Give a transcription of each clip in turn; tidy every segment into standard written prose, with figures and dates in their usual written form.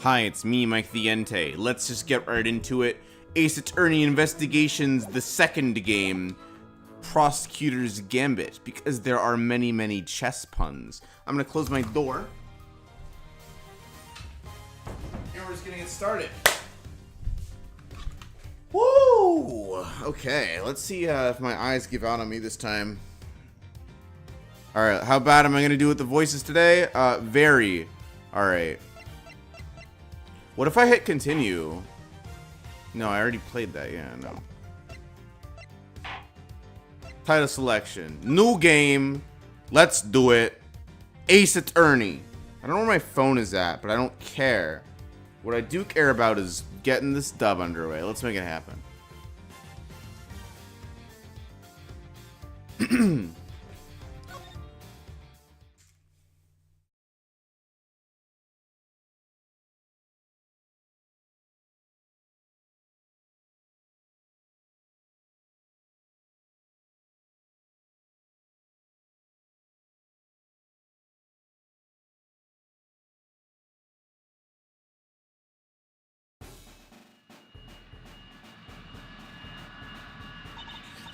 Hi, it's me, Mike the Entei. Let's just get right into it. Ace Attorney Investigations, the second game. Prosecutor's Gambit, because there are many chess puns. I'm gonna close my door. And we're just gonna get started. Woo! Okay, let's see if my eyes give out on me this time. Alright, how bad am I gonna do with the voices today? Very. Alright. What if I hit continue? No, I already played that, yeah, no. Title selection. New game. Let's do it. Ace Attorney. I don't know where my phone is at, but I don't care. What I do care about is getting this dub underway. Let's make it happen.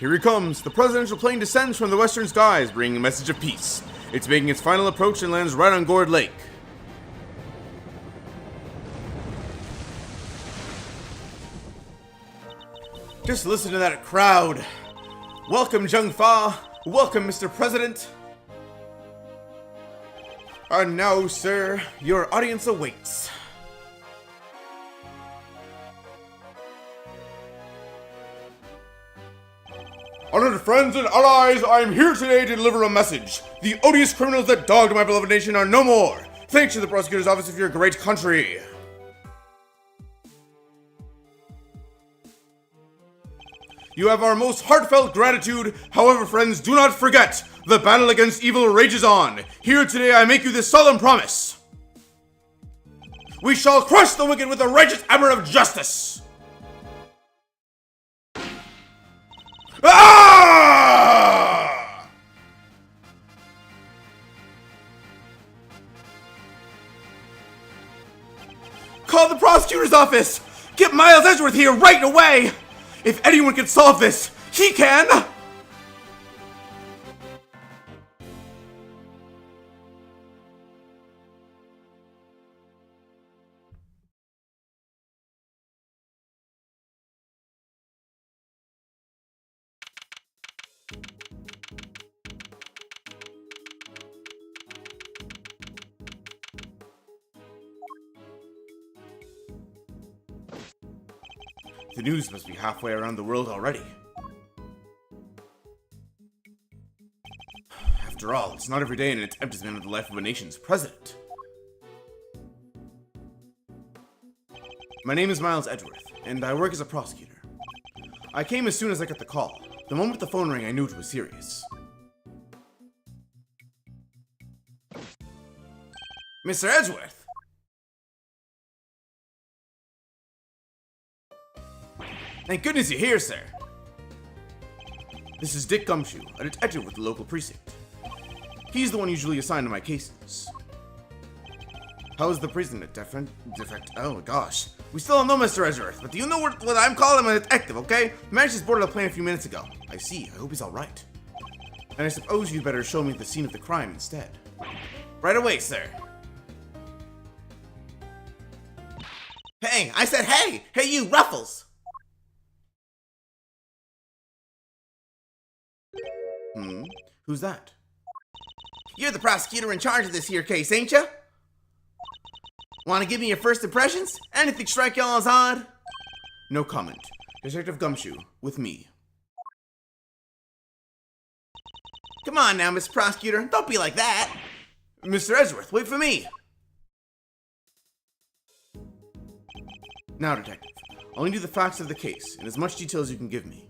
Here he comes. The presidential plane descends from the western skies, bringing a message of peace. It's making its final approach and lands right on Gourd Lake. Just listen to that crowd. Welcome, Jung Fa. Welcome, Mr. President. And now, sir, your audience awaits. Honored friends and allies, I am here today to deliver a message. The odious criminals that dogged my beloved nation are no more. Thanks to the prosecutor's office of your great country. You have our most heartfelt gratitude. However, friends, do not forget, the battle against evil rages on. Here today I make you this solemn promise. We shall crush the wicked with the righteous hammer of justice. Ah! Call the prosecutor's office! Get Miles Edgeworth here right away! If anyone can solve this, he can! The news must be halfway around the world already. After all, it's not every day an attempt is made on the life of a nation's president. My name is Miles Edgeworth, and I work as a prosecutor. I came as soon as I got the call. The moment the phone rang, I knew it was serious. Mr. Edgeworth! Thank goodness you're here, sir. This is Dick Gumshoe, a detective with the local precinct. He's the one usually assigned to my cases. How is the precinct defect? Oh gosh. We still don't know Mr. Edgeworth, but do you know what I'm calling him? A detective, okay? He managed to board the plane a few minutes ago. I see. I hope he's alright. And I suppose you'd better show me the scene of the crime instead. Right away, sir. Hey, I said hey! Hey you, Ruffles! Who's that? You're the prosecutor in charge of this here case, ain't ya? Want to give me your first impressions? Anything strike y'all as odd? No comment. Detective Gumshoe, with me. Come on now, Mr. Prosecutor. Don't be like that. Mr. Edgeworth, wait for me. Now, Detective, I'll need you the facts of the case, in as much detail as you can give me.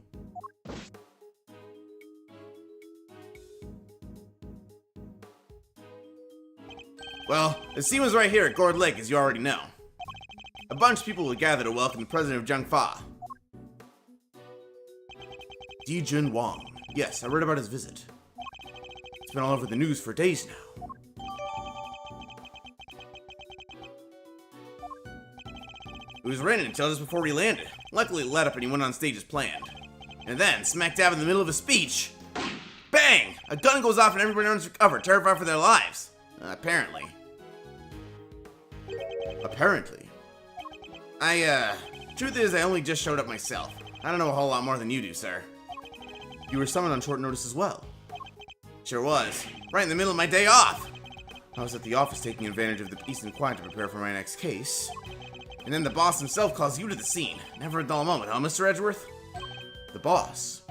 Well, the scene was right here at Gourd Lake, as you already know. A bunch of people would gather to welcome the president of Jung Fa. Di Jun Wang. Yes, I read about his visit. It's been all over the news for days now. It was raining until just before we landed. Luckily it let up and he went on stage as planned. And then, smack dab in the middle of a speech, bang! A gun goes off and everybody runs for cover, terrified for their lives. Apparently. Truth is, I only just showed up myself. I don't know a whole lot more than you do, sir. You were summoned on short notice as well. Sure was. Right in the middle of my day off. I was at the office taking advantage of the peace and quiet to prepare for my next case. And then the boss himself calls you to the scene. Never a dull moment, huh, Mr. Edgeworth? The boss?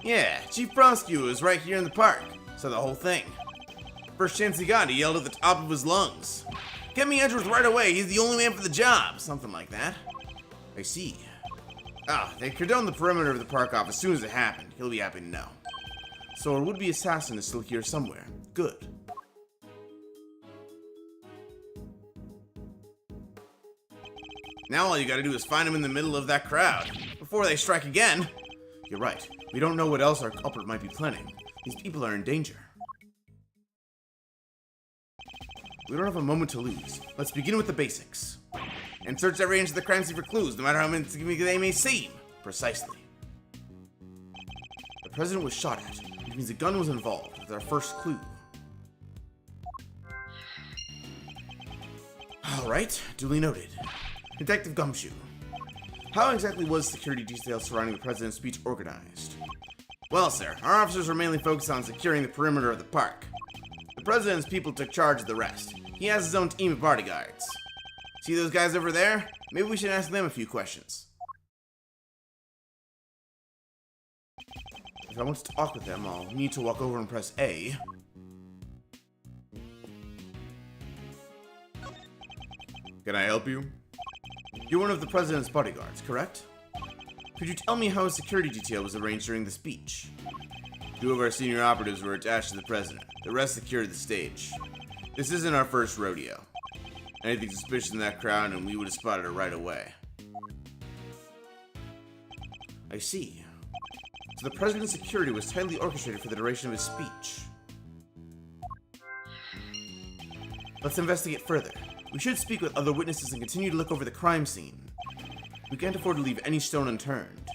Yeah, Chief Prosecutor was right here in the park. Saw the whole thing. First chance he got, he yelled at the top of his lungs. Get me Edgeworth right away, he's the only man for the job. Something like that. I see. They cordoned the perimeter of the park off as soon as it happened. He'll be happy to know. So our would-be assassin is still here somewhere. Good. Now all you gotta do is find him in the middle of that crowd, before they strike again. You're right. We don't know what else our culprit might be planning. These people are in danger. We don't have a moment to lose. Let's begin with the basics. And search every inch of the crime scene for clues, no matter how many they may seem. Precisely. The president was shot at, which means a gun was involved. That's our first clue. Alright, duly noted. Detective Gumshoe. How exactly was security details surrounding the president's speech organized? Well, sir, our officers were mainly focused on securing the perimeter of the park. The president's people took charge of the rest. He has his own team of bodyguards. See those guys over there? Maybe we should ask them a few questions. If I want to talk with them, I'll need to walk over and press A. Can I help you? You're one of the president's bodyguards, correct? Could you tell me how a security detail was arranged during the speech? 2 of our senior operatives were attached to the president. The rest secured the stage. This isn't our first rodeo. Anything suspicious in that crowd and we would have spotted it right away. I see. So the president's security was tightly orchestrated for the duration of his speech. Let's investigate further. We should speak with other witnesses and continue to look over the crime scene. We can't afford to leave any stone unturned.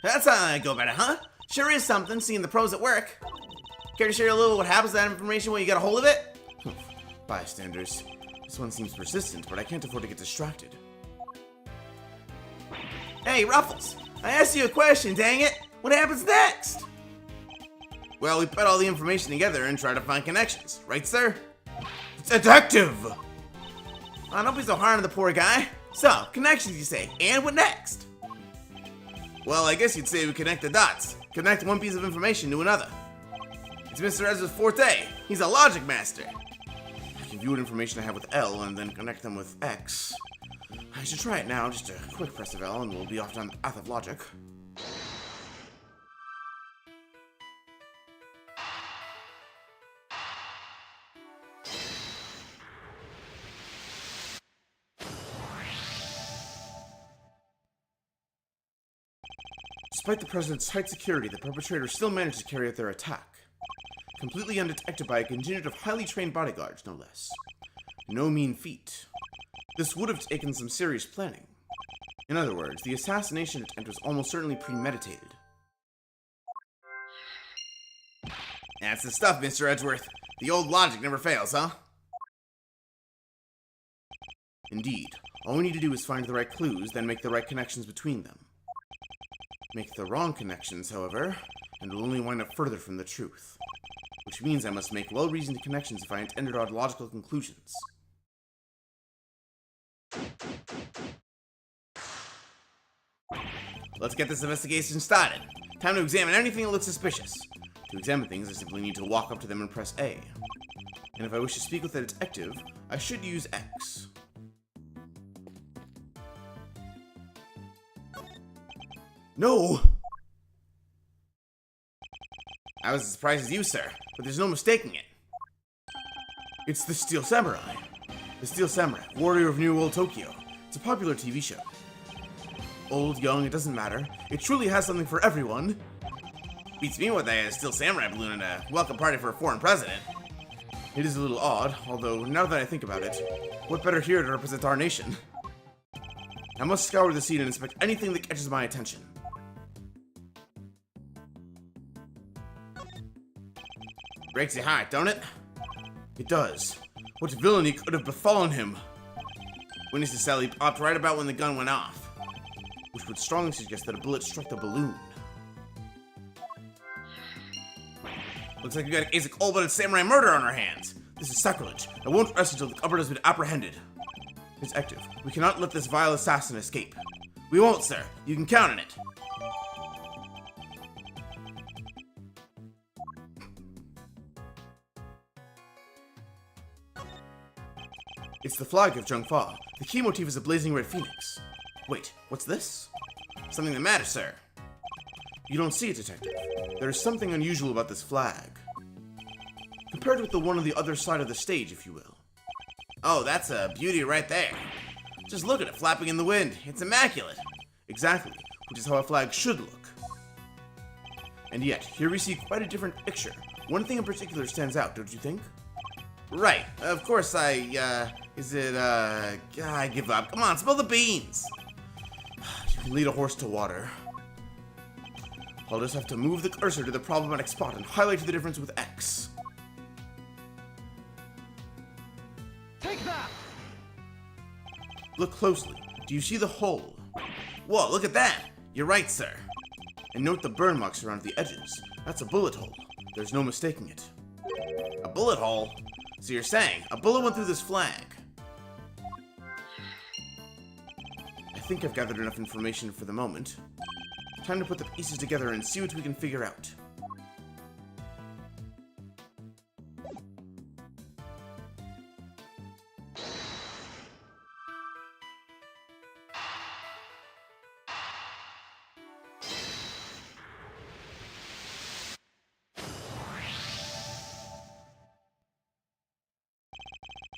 That's how I go about it, huh? Sure is something, seeing the pros at work. Care to share a little what happens to that information when you get a hold of it? Bystanders. This one seems persistent, but I can't afford to get distracted. Hey, Ruffles! I asked you a question, dang it! What happens next? Well, we put all the information together and try to find connections. Right, sir? Detective! Oh, don't be so hard on the poor guy. So, connections, you say. And what next? Well, I guess you'd say we connect the dots. Connect one piece of information to another. It's Mr. Ezra's forte. He's a logic master. I can view what information I have with L and then connect them with X. I should try it now. Just a quick press of L and we'll be off down the path of logic. Despite the president's tight security, the perpetrators still managed to carry out their attack. Completely undetected by a contingent of highly trained bodyguards, no less. No mean feat. This would have taken some serious planning. In other words, the assassination attempt was almost certainly premeditated. That's the stuff, Mr. Edgeworth. The old logic never fails, huh? Indeed. All we need to do is find the right clues, then make the right connections between them. Make the wrong connections, however, and will only wind up further from the truth. Which means I must make well-reasoned connections if I intend to draw logical conclusions. Let's get this investigation started. Time to examine anything that looks suspicious. To examine things, I simply need to walk up to them and press A. And if I wish to speak with a detective, I should use X. No! I was as surprised as you, sir, but there's no mistaking it. It's the Steel Samurai. The Steel Samurai, warrior of New Old Tokyo. It's a popular TV show. Old, young, it doesn't matter. It truly has something for everyone. Beats me with a Steel Samurai balloon and a welcome party for a foreign president. It is a little odd, although now that I think about it, what better hero to represent our nation? I must scour the scene and inspect anything that catches my attention. Breaks your heart, don't it? It does. What villainy could have befallen him? Witnesses Sally popped right about when the gun went off, which would strongly suggest that a bullet struck the balloon. Looks like we got a case of cold-blooded samurai murder on our hands. This is sacrilege. I won't rest until the culprit has been apprehended. Detective, we cannot let this vile assassin escape. We won't, sir. You can count on it. It's the flag of Zhengfa. The key motif is a blazing red phoenix. Wait, what's this? Something the matter, sir? You don't see it, Detective. There is something unusual about this flag. Compared with the one on the other side of the stage, if you will. Oh, that's a beauty right there. Just look at it flapping in the wind. It's immaculate. Exactly, which is how a flag should look. And yet, here we see quite a different picture. One thing in particular stands out, don't you think? Right, of course I give up. Come on, spill the beans. You can lead a horse to water. I'll just have to move the cursor to the problematic spot and highlight the difference with X. Take that! Look closely. Do you see the hole? Whoa, look at that! You're right, sir. And note the burn marks around the edges. That's a bullet hole. There's no mistaking it. A bullet hole? So you're saying a bullet went through this flag? I think I've gathered enough information for the moment. Time to put the pieces together and see what we can figure out.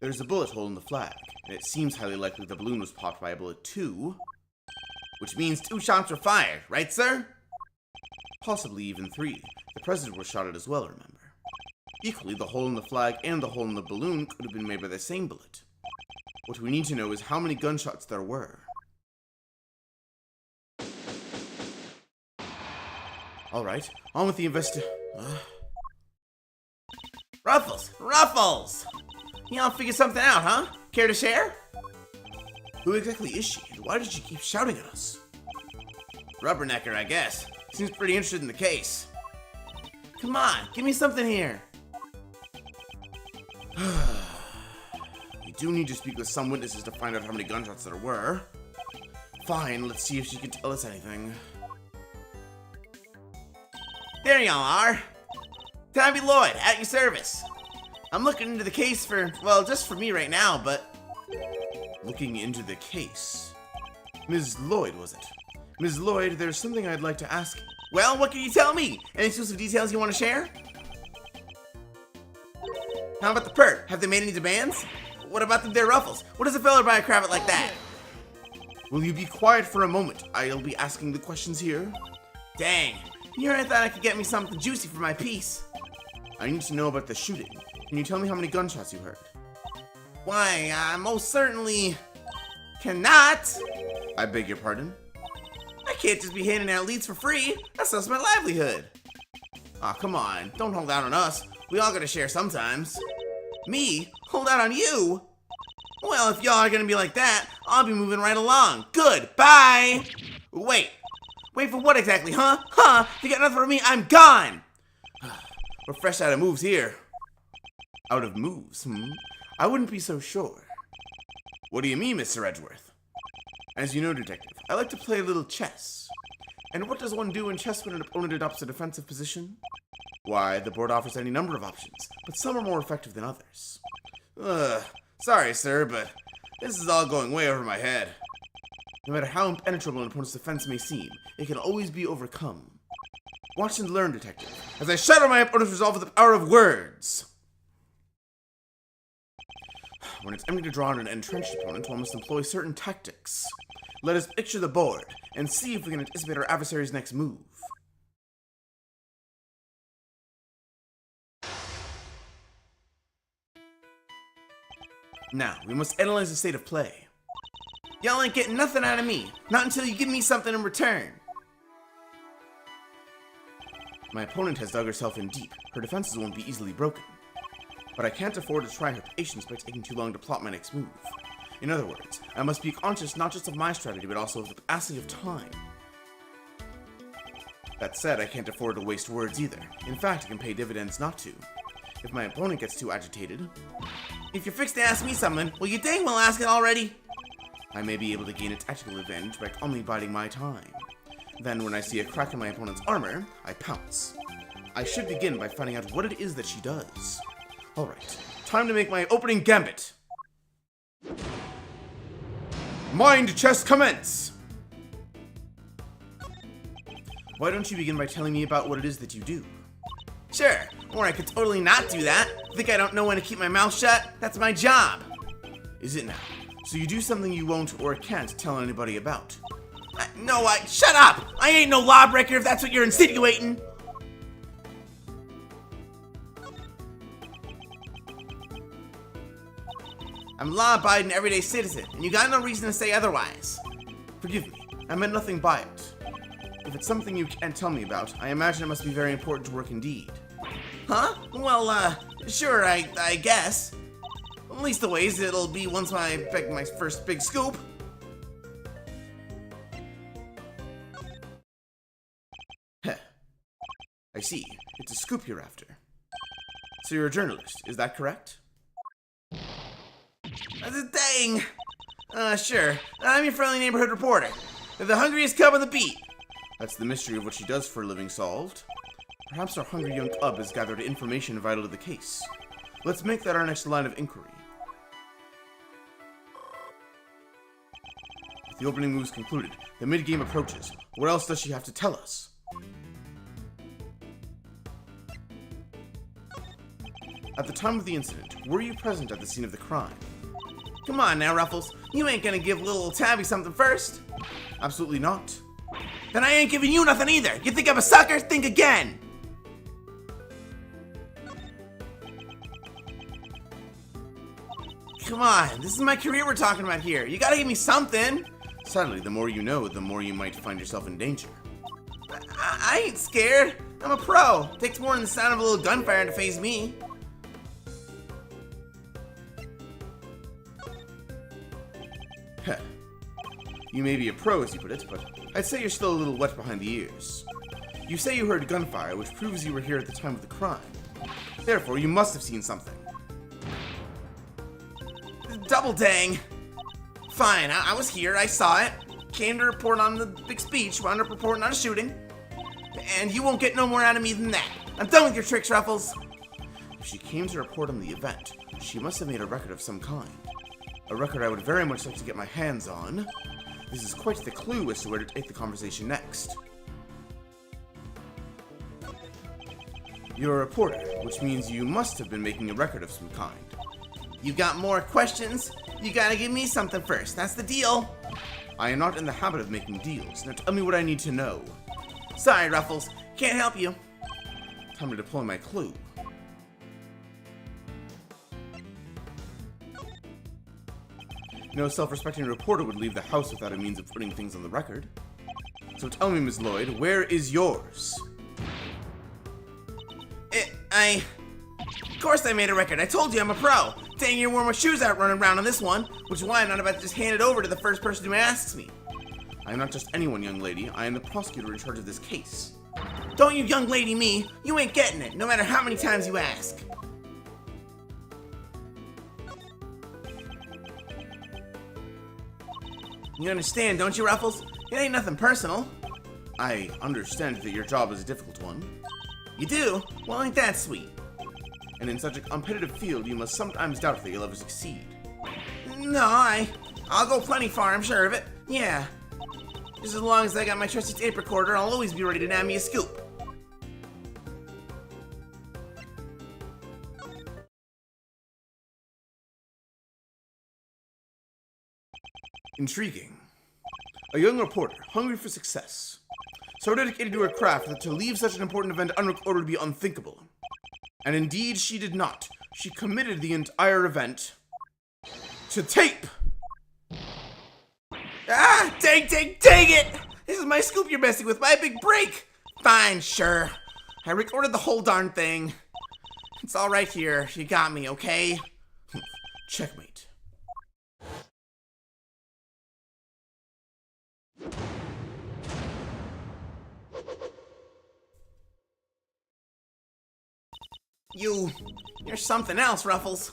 There's a bullet hole in the flag, and it seems highly likely the balloon was popped by a bullet too. Which means 2 shots were fired, right, sir? Possibly even 3. The president was shot at as well, remember. Equally, the hole in the flag and the hole in the balloon could have been made by the same bullet. What we need to know is how many gunshots there were. Alright, on with the Ruffles! Ruffles! Y'all figure something out, huh? Care to share? Who exactly is she, and why did she keep shouting at us? Rubbernecker, I guess. Seems pretty interested in the case. Come on, give me something here. We do need to speak with some witnesses to find out how many gunshots there were. Fine, let's see if she can tell us anything. There y'all are. Tommy Lloyd, at your service. I'm looking into the case for, well, just for me right now, but... Looking into the case. Ms. Lloyd, was it? Ms. Lloyd, there's something I'd like to ask. Well, what can you tell me? Any exclusive details you want to share? How about the pert? Have they made any demands? What about their ruffles? What does a fella buy a cravat like that? Will you be quiet for a moment? I'll be asking the questions here. Dang, here I thought I could get me something juicy for my piece. I need to know about the shooting. Can you tell me how many gunshots you heard? Why, I most certainly cannot. I beg your pardon? I can't just be handing out leads for free. That's just my livelihood. Aw, come on. Don't hold out on us. We all gotta share sometimes. Me? Hold out on you? Well, if y'all are gonna be like that, I'll be moving right along. Good, bye! Wait. Wait for what exactly, huh? Huh? You got nothing for me? I'm gone! We're fresh out of moves here. Out of moves, I wouldn't be so sure. What do you mean, Mr. Edgeworth? As you know, Detective, I like to play a little chess. And what does one do in chess when an opponent adopts a defensive position? Why, the board offers any number of options, but some are more effective than others. Sorry, sir, but this is all going way over my head. No matter how impenetrable an opponent's defense may seem, it can always be overcome. Watch and learn, Detective, as I shatter my opponent's resolve with the power of words. When attempting to draw on an entrenched opponent, one must employ certain tactics. Let us picture the board, and see if we can anticipate our adversary's next move. Now, we must analyze the state of play. Y'all ain't getting nothing out of me, not until you give me something in return. My opponent has dug herself in deep. Her defenses won't be easily broken. But I can't afford to try her patience by taking too long to plot my next move. In other words, I must be conscious not just of my strategy, but also of the passage of time. That said, I can't afford to waste words either. In fact, it can pay dividends not to. If my opponent gets too agitated... If you're fixed to ask me something, well, you dang well ask it already. I may be able to gain a tactical advantage by calmly biding my time. Then, when I see a crack in my opponent's armor, I pounce. I should begin by finding out what it is that she does. Alright, time to make my opening gambit. Mind chess commence! Why don't you begin by telling me about what it is that you do? Sure, or I could totally not do that. Think I don't know when to keep my mouth shut? That's my job. Is it now? So you do something you won't or can't tell anybody about? Shut up! I ain't no lawbreaker if that's what you're insinuating! I'm a law-abiding everyday citizen, and you got no reason to say otherwise. Forgive me, I meant nothing by it. If it's something you can't tell me about, I imagine it must be very important to work indeed. Huh? Well, sure, I guess. At least the ways it'll be once I beg my first big scoop. Heh. I see. It's a scoop you're after. So you're a journalist, is that correct? Dang! Sure. I'm your friendly neighborhood reporter. The hungriest cub on the beat. That's the mystery of what she does for a living solved. Perhaps our hungry young cub has gathered information vital to the case. Let's make that our next line of inquiry. With the opening moves concluded, the mid-game approaches. What else does she have to tell us? At the time of the incident, were you present at the scene of the crime? Come on now, Ruffles. You ain't gonna give little Tabby something first. Absolutely not. Then I ain't giving you nothing either. You think I'm a sucker? Think again. Come on, this is my career we're talking about here. You gotta give me something. Sadly, the more you know, the more you might find yourself in danger. I ain't scared. I'm a pro. Takes more than the sound of a little gunfire to faze me. Heh. You may be a pro, as you put it, but I'd say you're still a little wet behind the ears. You say you heard gunfire, which proves you were here at the time of the crime. Therefore, you must have seen something. Double dang! Fine, I was here, I saw it. Came to report on the big speech, wound up reporting on a shooting. And you won't get no more out of me than that. I'm done with your tricks, Ruffles! If she came to report on the event, she must have made a record of some kind. A record I would very much like to get my hands on. This is quite the clue as to where to take the conversation next. You're a reporter, which means you must have been making a record of some kind. You got more questions? You gotta give me something first, that's the deal. I am not in the habit of making deals. Now tell me what I need to know. Sorry, Ruffles, can't help you. Time to deploy my clue. No self-respecting reporter would leave the house without a means of putting things on the record. So tell me, Ms. Lloyd, where is yours? Of course I made a record. I told you I'm a pro. Dang, you wore my shoes out running around on this one, which is why I'm not about to just hand it over to the first person who asks me. I am not just anyone, young lady. I am the prosecutor in charge of this case. Don't you young lady me. You ain't getting it, no matter how many times you ask. You understand, don't you, Ruffles? It ain't nothing personal. I understand that your job is a difficult one. You do? Well, ain't that sweet? And in such a competitive field, you must sometimes doubt that you'll ever succeed. No, I'll go plenty far, I'm sure of it. Yeah. Just as long as I got my trusty tape recorder, I'll always be ready to nab me a scoop. Intriguing. A young reporter, hungry for success. So dedicated to her craft that to leave such an important event unrecorded would be unthinkable. And indeed, she did not. She committed the entire event. to tape! Ah! Dang it! This is my scoop you're messing with, my big break! Fine, sure. I recorded the whole darn thing. It's all right here. You got me, okay? Checkmate. You're something else, Ruffles.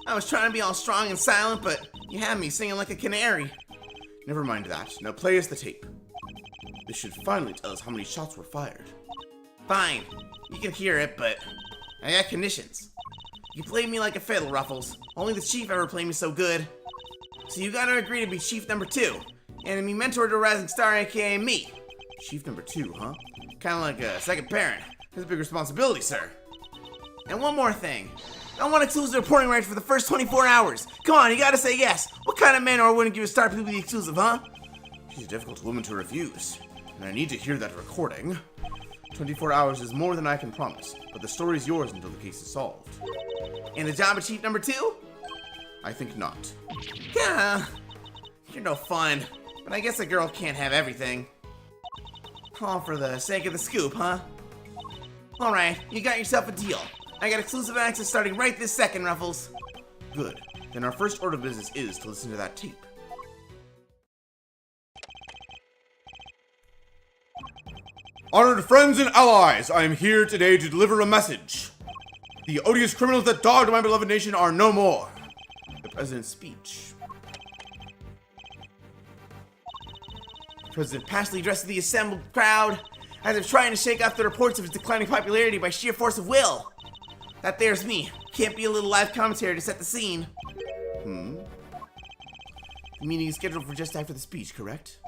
I was trying to be all strong and silent, but you had me singing like a canary. Never mind that. Now play us the tape. This should finally tell us how many shots were fired. Fine. You can hear it, but I got conditions. You played me like a fiddle, Ruffles. Only the chief ever played me so good. So you gotta agree to be chief number 2, and to be mentor to a rising star, aka me. Chief number 2, huh? Kinda like a second parent. That's a big responsibility, sir. And one more thing. I want exclusive reporting rights for the first 24 hours. Come on, you gotta say yes. What kind of mentor wouldn't give a star people the exclusive, huh? She's a difficult woman to refuse, and I need to hear that recording. 24 hours is more than I can promise, but the story's yours until the case is solved. And the job of chief number 2? I think not. Yeah, you're no fun, but I guess a girl can't have everything. All for the sake of the scoop, huh? Alright, you got yourself a deal. I got exclusive access starting right this second, Ruffles. Good. Then our first order of business is to listen to that tape. Honored friends and allies, I am here today to deliver a message. The odious criminals that dogged my beloved nation are no more. The president's speech. The president passionately addressed the assembled crowd as if trying to shake off the reports of his declining popularity by sheer force of will. That there's me. Can't be a little live commentary to set the scene. The meeting is scheduled for just after the speech, correct?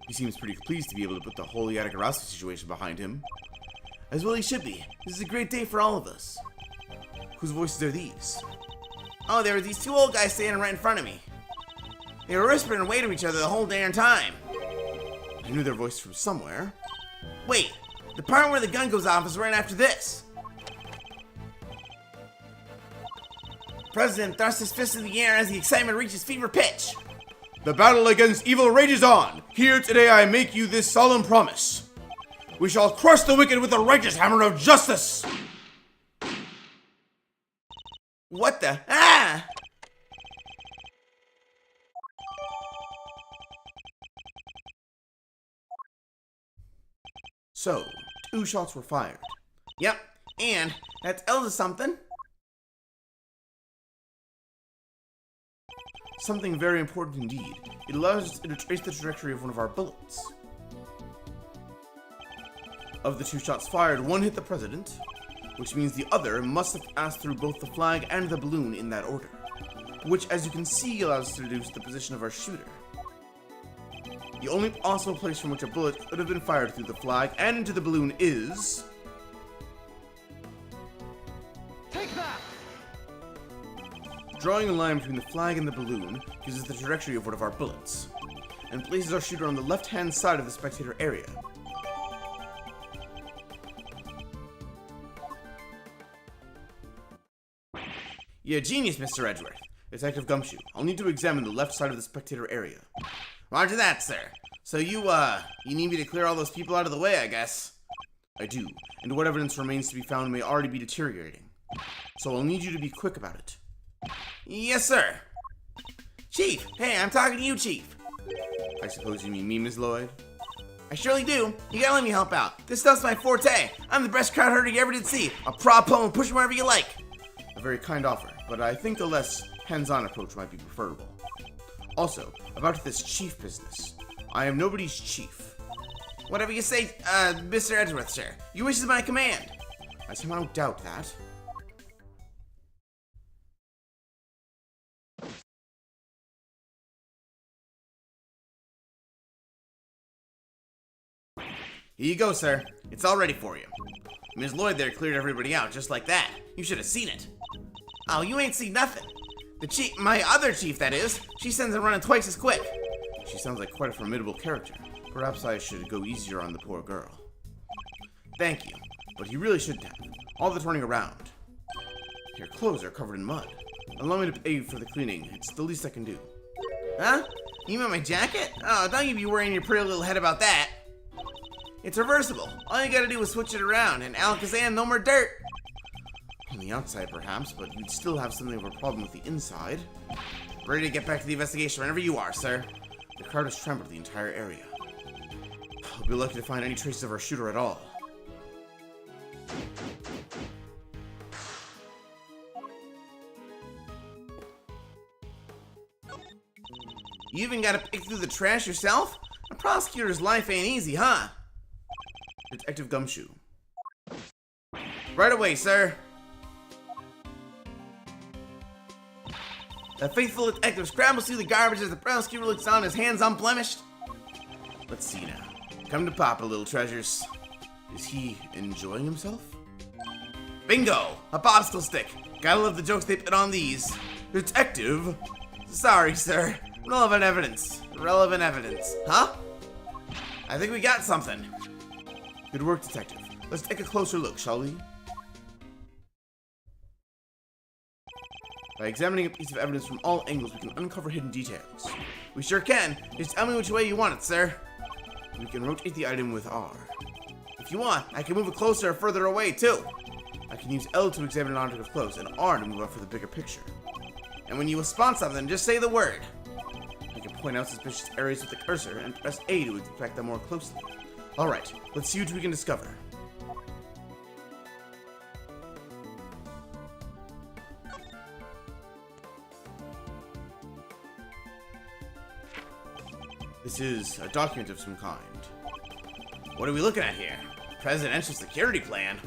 He seems pretty pleased to be able to put the whole Yatakarasuke situation behind him. As well he should be. This is a great day for all of us. Whose voices are these? Oh, there were these 2 old guys standing right in front of me. They were whispering away to each other the whole damn time. I knew their voices from somewhere. Wait, the part where the gun goes off is right after this. The president thrusts his fist in the air as the excitement reaches fever pitch. The battle against evil rages on. Here today I make you this solemn promise. We shall crush the wicked with the righteous hammer of justice. What the? Ah! So, 2 shots were fired. Yep, and that tells us something. Something very important indeed. It allows us to trace the trajectory of one of our bullets. Of the 2 shots fired, 1 hit the president, which means the other must have passed through both the flag and the balloon in that order, which, as you can see, allows us to deduce the position of our shooter. The only possible place from which a bullet could have been fired through the flag and into the balloon is... Take that! Drawing a line between the flag and the balloon gives us the trajectory of one of our bullets, and places our shooter on the left-hand side of the spectator area. You're a genius, Mr. Edgeworth. Detective Gumshoe, I'll need to examine the left side of the spectator area. Roger that, sir. So you need me to clear all those people out of the way, I guess. I do, and what evidence remains to be found may already be deteriorating. So I'll need you to be quick about it. Yes, sir. Chief, hey, I'm talking to you, Chief. I suppose you mean me, Ms. Lloyd? I surely do. You gotta let me help out. This stuff's my forte. I'm the best crowd herder you ever did see. I'll prop home and push him wherever you like. A very kind offer, but I think a less hands-on approach might be preferable. Also, about this chief business. I am nobody's chief. Whatever you say, Mr. Edgeworth, sir. Your wish is my command. I somehow doubt that. Here you go, sir. It's all ready for you. Ms. Lloyd there cleared everybody out just like that. You should have seen it. Oh, you ain't seen nothing. The chief, my other chief, that is, she sends it running twice as quick. She sounds like quite a formidable character. Perhaps I should go easier on the poor girl. Thank you, but you really shouldn't have. All the turning around. Your clothes are covered in mud. Allow me to pay you for the cleaning. It's the least I can do. Huh? You meant my jacket? Oh, don't you be worrying your pretty little head about that. It's reversible. All you gotta do is switch it around, and Alakazam, no more dirt. On the outside, perhaps, but you'd still have something of a problem with the inside. Ready to get back to the investigation whenever you are, sir. The crowd has trampled the entire area. We'll be lucky to find any traces of our shooter at all. You even gotta pick through the trash yourself? A prosecutor's life ain't easy, huh? Detective Gumshoe. Right away, sir. The faithful detective scrambles through the garbage as the prosecutor looks on, his hands unblemished. Let's see now. Come to Papa, little treasures. Is he enjoying himself? Bingo! A popsicle stick. Gotta love the jokes they put on these. Detective? Sorry, sir. Relevant evidence. Relevant evidence. Huh? I think we got something. Good work, detective. Let's take a closer look, shall we? By examining a piece of evidence from all angles, we can uncover hidden details. We sure can. Just tell me which way you want it, sir. We can rotate the item with R. If you want, I can move it closer or further away, too. I can use L to examine an object up close, and R to move up for the bigger picture. And when you spot something, just say the word. I can point out suspicious areas with the cursor, and press A to inspect them more closely. Alright, let's see what we can discover. This is a document of some kind. What are we looking at here? Presidential security plan?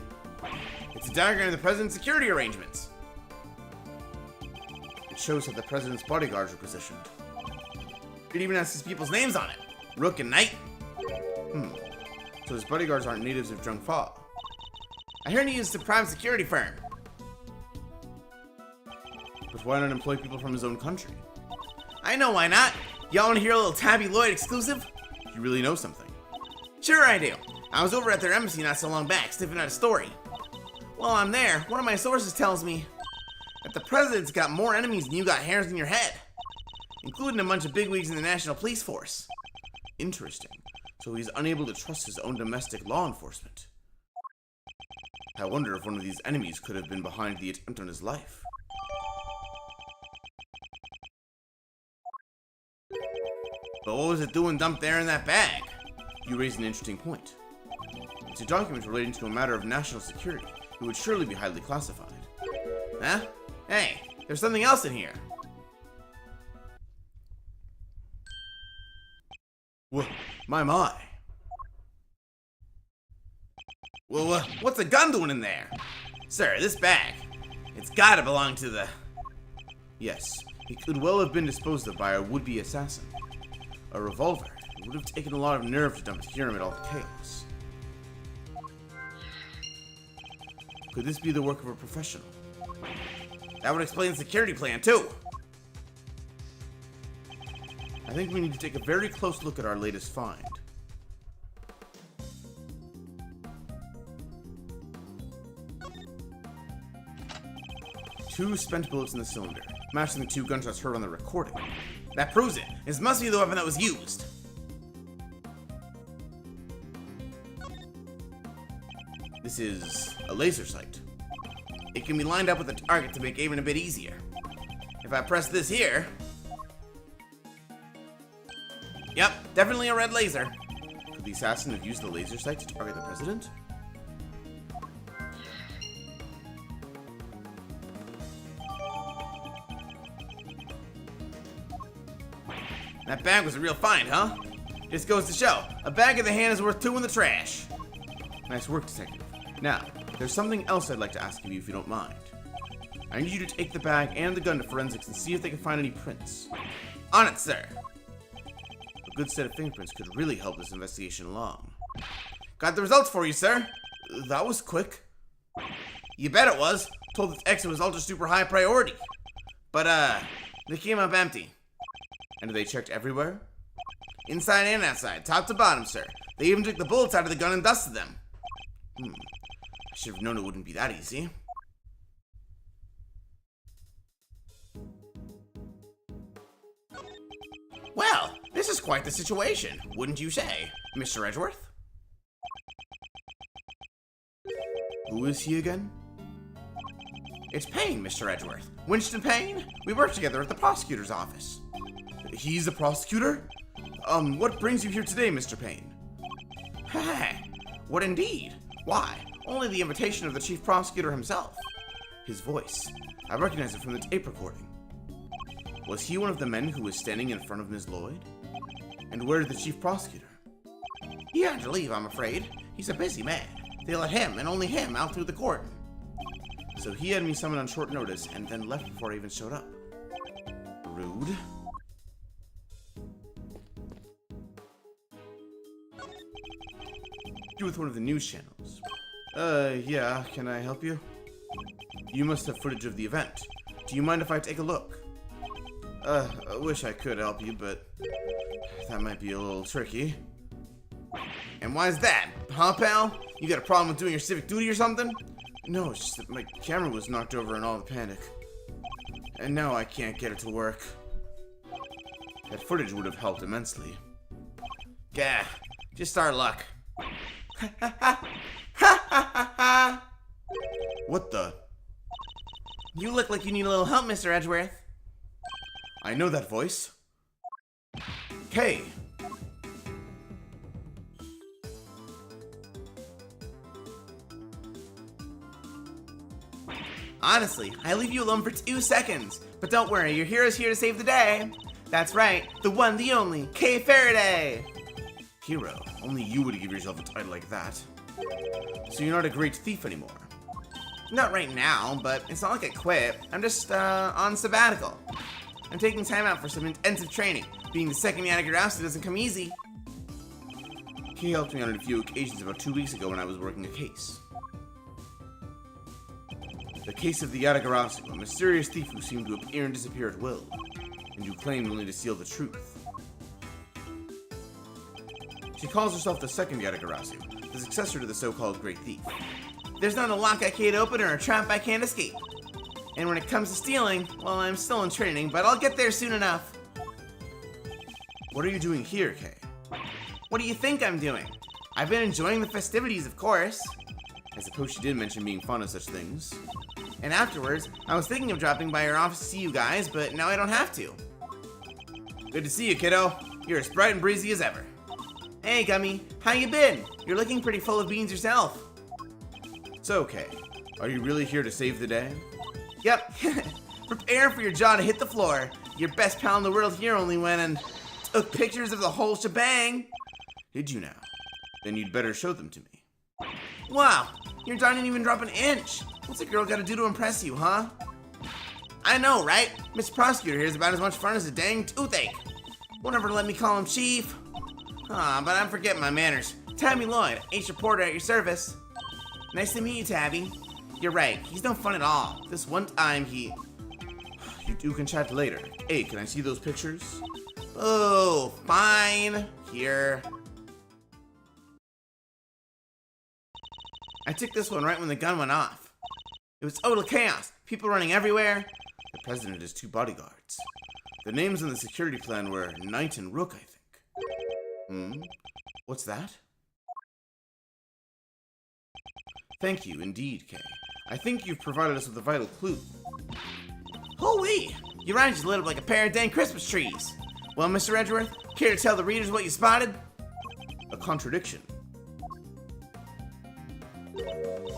It's a diagram of the president's security arrangements. It shows how the president's bodyguards are positioned. It even has his people's names on it. Rook and Knight. So his bodyguards aren't natives of Jungfa. I heard he used a private security firm. But why not employ people from his own country? I know why not. Y'all want to hear a little Tabby Lloyd exclusive? You really know something. Sure I do. I was over at their embassy not so long back, sniffing out a story. While I'm there, one of my sources tells me that the president's got more enemies than you got hairs in your head, including a bunch of bigwigs in the National Police Force. Interesting. So he's unable to trust his own domestic law enforcement. I wonder if one of these enemies could have been behind the attempt on his life. But what was it doing dumped there in that bag? You raise an interesting point. It's a document relating to a matter of national security. It would surely be highly classified. Huh? Hey, there's something else in here. Whoa, my. Well, what's a gun doing in there? Sir, this bag, it's gotta belong to the... Yes, it could well have been disposed of by a would-be assassin. A revolver. It would have taken a lot of nerve to dump it here amid all the chaos. Could this be the work of a professional? That would explain the security plan, too. I think we need to take a very close look at our latest find. Two spent bullets in the cylinder, matching the two gunshots heard on the recording. That proves it. This must be the weapon that was used. This is a laser sight. It can be lined up with the target to make aiming a bit easier. If I press this here... Yep, definitely a red laser. Could the assassin have used the laser sight to target the president? That bag was a real find, huh? Just goes to show, a bag in the hand is worth two in the trash. Nice work, detective. Now, there's something else I'd like to ask of you if you don't mind. I need you to take the bag and the gun to forensics and see if they can find any prints. On it, sir. A good set of fingerprints could really help this investigation along. Got the results for you, sir. That was quick. You bet it was. Told this X it was ultra super high priority. But, they came up empty. And they checked everywhere? Inside and outside, top to bottom, sir. They even took the bullets out of the gun and dusted them. I should have known it wouldn't be that easy. Well, this is quite the situation, wouldn't you say, Mr. Edgeworth? Who is he again? It's Payne, Mr. Edgeworth. Winston Payne? We work together at the prosecutor's office. He's the prosecutor? What brings you here today, Mr. Payne? What indeed? Why, only the invitation of the chief prosecutor himself. His voice. I recognize it from the tape recording. Was he one of the men who was standing in front of Ms. Lloyd? And where is the chief prosecutor? He had to leave, I'm afraid. He's a busy man. They let him, and only him, out through the court. So he had me summoned on short notice, and then left before I even showed up. Rude. You with one of the news channels. Yeah, can I help you? You must have footage of the event. Do you mind if I take a look? I wish I could help you, but that might be a little tricky. And why is that? Huh, pal? You got a problem with doing your civic duty or something? No, it's just that my camera was knocked over in all the panic. And now I can't get it to work. That footage would have helped immensely. Gah, just our luck. What the? You look like you need a little help, Mr. Edgeworth. I know that voice. Kay. Honestly, I leave you alone for 2 seconds. But don't worry, your hero's here to save the day. That's right, the one, the only, Kay Faraday. Hero, only you would give yourself a title like that. So you're not a great thief anymore? Not right now, but it's not like I quit. I'm just, on sabbatical. I'm taking time out for some intensive training. Being the second Yatagarasu doesn't come easy. Kay helped me on a few occasions about 2 weeks ago when I was working a case. The case of the Yatagarasu, a mysterious thief who seemed to appear and disappear at will, and who claimed only to steal the truth. She calls herself the second Yatagarasu, the successor to the so-called Great Thief. There's not a lock I can't open or a trap I can't escape. And when it comes to stealing, well, I'm still in training, but I'll get there soon enough. What are you doing here, Kay? What do you think I'm doing? I've been enjoying the festivities, of course. I suppose she did mention being fond of such things. And afterwards, I was thinking of dropping by your office to see you guys, but now I don't have to. Good to see you, kiddo. You're as bright and breezy as ever. Hey, Gummy. How you been? You're looking pretty full of beans yourself. So, Kay, are you really here to save the day? Yep. Prepare for your jaw to hit the floor. Your best pal in the world here only went and took pictures of the whole shebang. Did you now? Then you'd better show them to me. Wow, your jaw didn't even drop an inch. What's a girl gotta do to impress you, huh? I know, right? Mr. Prosecutor here is about as much fun as a dang toothache. Won't ever let me call him Chief. But I'm forgetting my manners. Tabby Lloyd, H reporter at your service. Nice to meet you, Tabby. You're right, he's no fun at all. This one time You two can chat later. Hey, can I see those pictures? Oh, fine. Here. I took this one right when the gun went off. It was total chaos. People running everywhere. The president has 2 bodyguards. The names on the security plan were Knight and Rook, I think. What's that? Thank you, indeed, Kay. I think you've provided us with a vital clue. Hoo-wee! Your eyes just lit up like a pair of dang Christmas trees. Well, Mr. Edgeworth, care to tell the readers what you spotted? A contradiction.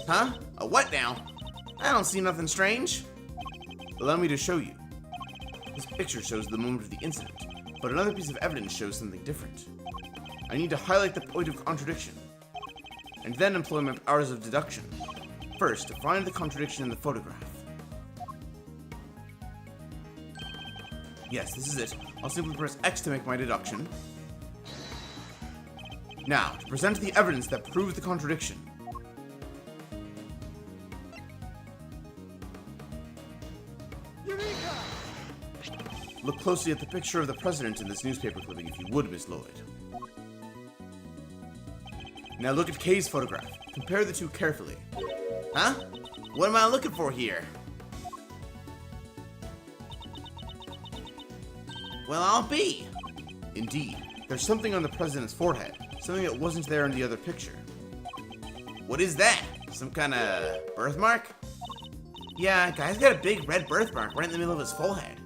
Huh? A what now? I don't see nothing strange. Allow me to show you. This picture shows the moment of the incident, but another piece of evidence shows something different. I need to highlight the point of contradiction, and then employ my powers of deduction. First, to find the contradiction in the photograph. Yes, this is it. I'll simply press X to make my deduction. Now, to present the evidence that proves the contradiction. Eureka! Look closely at the picture of the president in this newspaper clipping, if you would, Miss Lloyd. Now look at Kay's photograph. Compare the two carefully. Huh? What am I looking for here? Well, I'll be. Indeed, there's something on the president's forehead, something that wasn't there in the other picture. What is that? Some kind of birthmark? Yeah, guy's got a big red birthmark right in the middle of his forehead.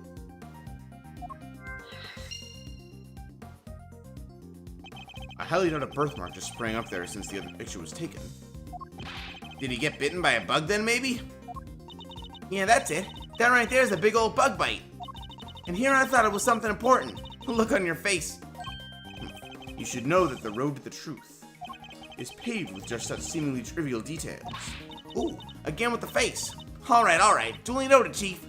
I highly doubt a birthmark just sprang up there since the other picture was taken. Did he get bitten by a bug then, maybe? Yeah, that's it. That right there is a big old bug bite. And here I thought it was something important. Look on your face. You should know that the road to the truth is paved with just such seemingly trivial details. Ooh, again with the face. All right. Duly noted, Chief.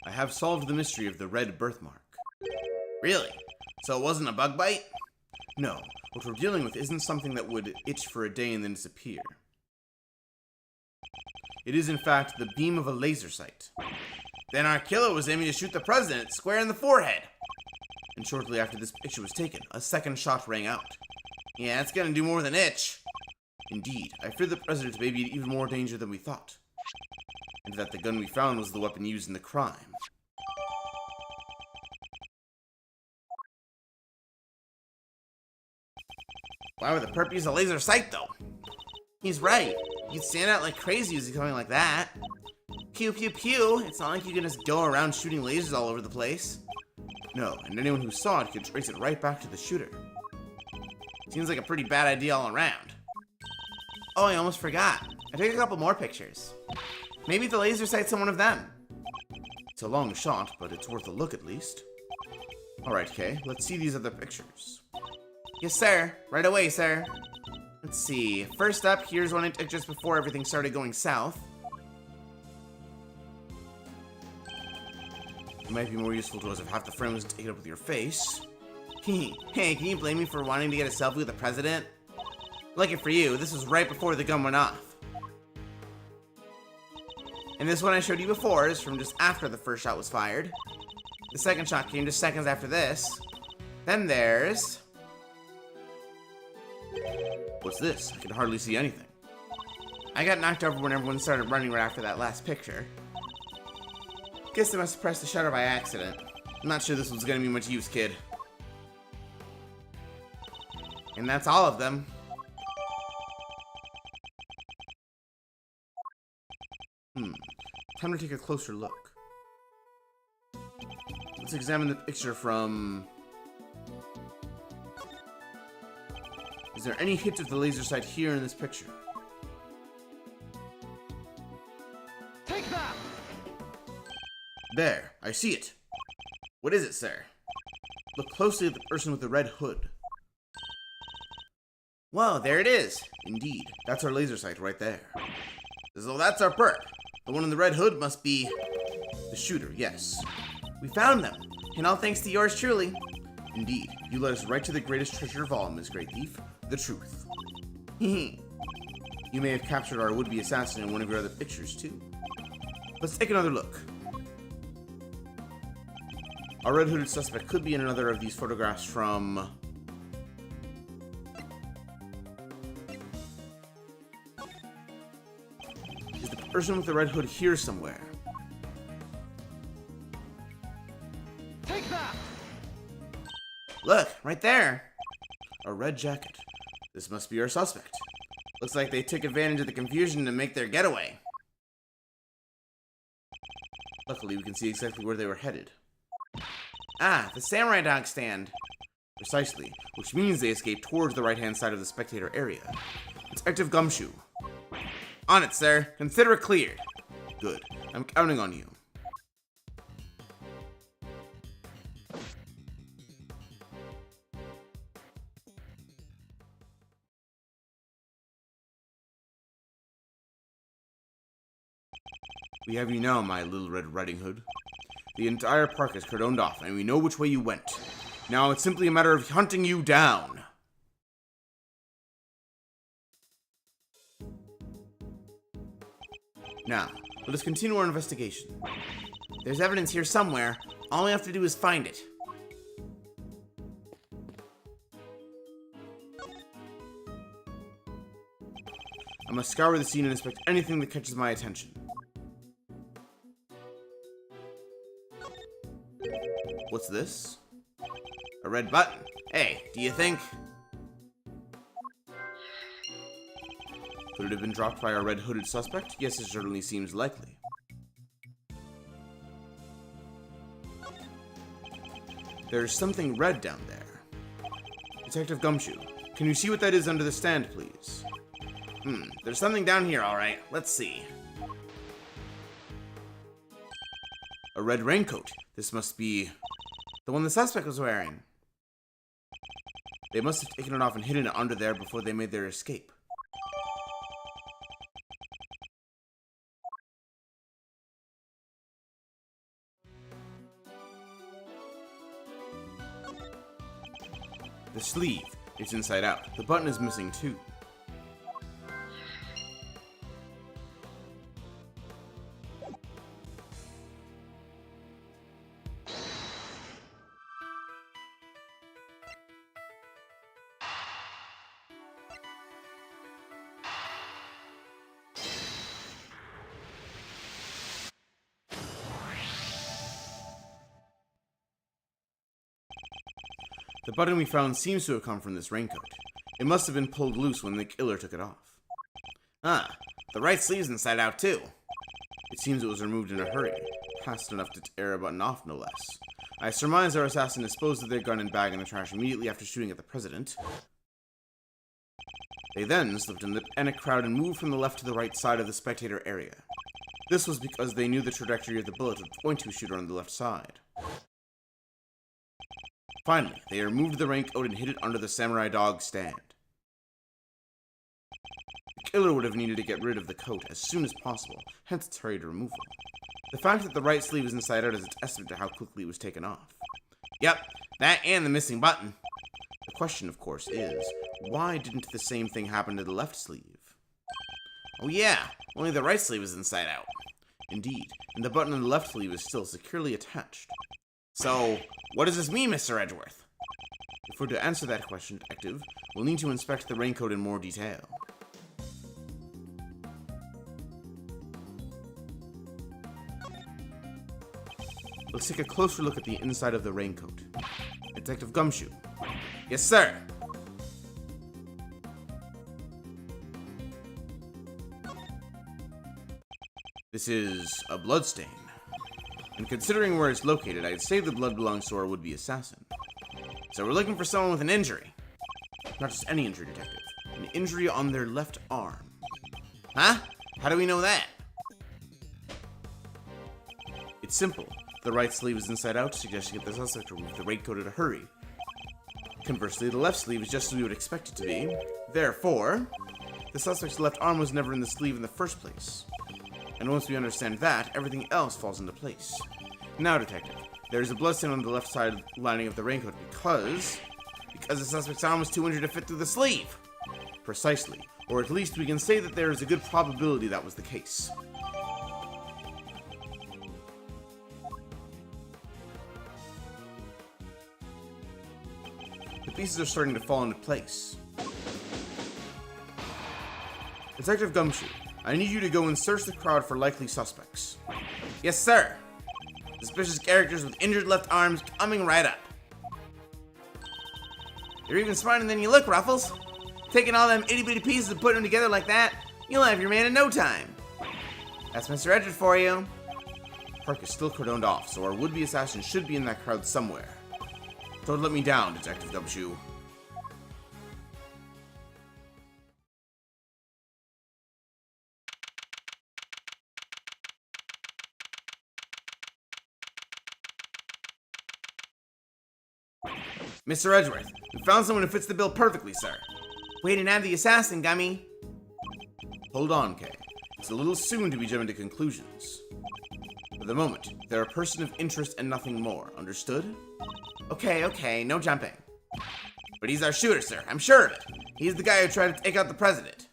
I have solved the mystery of the red birthmark. Really? So it wasn't a bug bite? No, what we're dealing with isn't something that would itch for a day and then disappear. It is in fact the beam of a laser sight. Then our killer was aiming to shoot the president square in the forehead. And shortly after this picture was taken, a second shot rang out. Yeah, it's gonna do more than itch. Indeed, I fear the president may be in even more danger than we thought. And that the gun we found was the weapon used in the crime. Why would the perp use a laser sight, though? He's right. You'd stand out like crazy as he's going like that. Pew, pew, pew. It's not like you can just go around shooting lasers all over the place. No, and anyone who saw it could trace it right back to the shooter. Seems like a pretty bad idea all around. Oh, I almost forgot. I took a couple more pictures. Maybe the laser sight's on one of them. It's a long shot, but it's worth a look at least. Alright, Kay, let's see these other pictures. Yes, sir. Right away, sir. Let's see. First up, here's one I took just before everything started going south. It might be more useful to us if half the frame was taken up with your face. Hey, can you blame me for wanting to get a selfie with the president? Lucky for you, this was right before the gun went off. And this one I showed you before is from just after the first shot was fired. The second shot came just seconds after this. Then there's... What's this? I can hardly see anything. I got knocked over when everyone started running right after that last picture. Guess I must have pressed the shutter by accident. I'm not sure this was gonna be much use, kid. And that's all of them. Time to take a closer look. Let's examine the picture from... Is there any hint of the laser sight here in this picture? Take that! There, I see it. What is it, sir? Look closely at the person with the red hood. Whoa, there it is. Indeed, that's our laser sight right there. So that's our perp. The one in the red hood must be the shooter, yes. We found them, and all thanks to yours truly. Indeed, you led us right to the greatest treasure of all, Miss Great Thief, the truth. You may have captured our would-be assassin in one of your other pictures, too. Let's take another look. Our red-hooded suspect could be in another of these photographs from... Is the person with the red hood here somewhere? Take that! Look, right there. A red jacket. This must be our suspect. Looks like they took advantage of the confusion to make their getaway. Luckily, we can see exactly where they were headed. Ah, the samurai dog stand. Precisely, which means they escaped towards the right-hand side of the spectator area. Detective Gumshoe. On it, sir. Consider it cleared. Good. I'm counting on you. We have you now, my little Red Riding Hood. The entire park is cordoned off, and we know which way you went. Now it's simply a matter of hunting you down. Now, let us continue our investigation. There's evidence here somewhere. All we have to do is find it. I must scour the scene and inspect anything that catches my attention. What's this? A red button. Hey, do you think? Could it have been dropped by our red-hooded suspect? Yes, it certainly seems likely. There's something red down there. Detective Gumshoe, can you see what that is under the stand, please? There's something down here, alright. Let's see. A red raincoat. This must be the one the suspect was wearing. They must have taken it off and hidden it under there before they made their escape. The sleeve. It's inside out. The button is missing too. The button we found seems to have come from this raincoat. It must have been pulled loose when the killer took it off. Ah, the right sleeve's inside out too. It seems it was removed in a hurry, fast enough to tear a button off, no less. I surmise our assassin disposed of their gun and bag in the trash immediately after shooting at the president. They then slipped in the panic crowd and moved from the left to the right side of the spectator area. This was because they knew the trajectory of the bullet would point to a shooter on the left side. Finally, they removed the raincoat and hid it under the samurai dog stand. The killer would have needed to get rid of the coat as soon as possible, hence its hurried removal. The fact that the right sleeve is inside out is a testament to how quickly it was taken off. Yep, that and the missing button. The question, of course, is, why didn't the same thing happen to the left sleeve? Oh yeah, only the right sleeve is inside out. Indeed, and the button on the left sleeve is still securely attached. So, what does this mean, Mr. Edgeworth? If we're to answer that question, Detective, we'll need to inspect the raincoat in more detail. Let's take a closer look at the inside of the raincoat. Detective Gumshoe. Yes, sir. This is a bloodstain. And considering where it's located, I'd say the blood belongs to our would-be assassin. So we're looking for someone with an injury. Not just any injury, Detective. An injury on their left arm. Huh? How do we know that? It's simple. The right sleeve is inside out, suggesting that the suspect removed the raincoat in a hurry. Conversely, the left sleeve is just as we would expect it to be. Therefore, the suspect's left arm was never in the sleeve in the first place. And once we understand that, everything else falls into place. Now, Detective, there is a bloodstain on the left side lining of the raincoat because the suspect's arm was too injured to fit through the sleeve. Precisely. Or at least we can say that there is a good probability that was the case. The pieces are starting to fall into place. Detective Gumshoe, I need you to go and search the crowd for likely suspects. Yes, sir. Suspicious characters with injured left arms coming right up. You're even smarter than you look, Ruffles. Taking all them itty-bitty pieces and putting them together like that, you'll have your man in no time. That's Mr. Edgeworth for you. Park is still cordoned off, so our would-be assassin should be in that crowd somewhere. Don't let me down, Detective Gumshoe. Mr. Edgeworth, we found someone who fits the bill perfectly, sir. Wait and add the assassin, Gummy. Hold on, Kay. It's a little soon to be jumping to conclusions. For the moment, they're a person of interest and nothing more. Understood? Okay, no jumping. But he's our shooter, sir. I'm sure of it. He's the guy who tried to take out the president.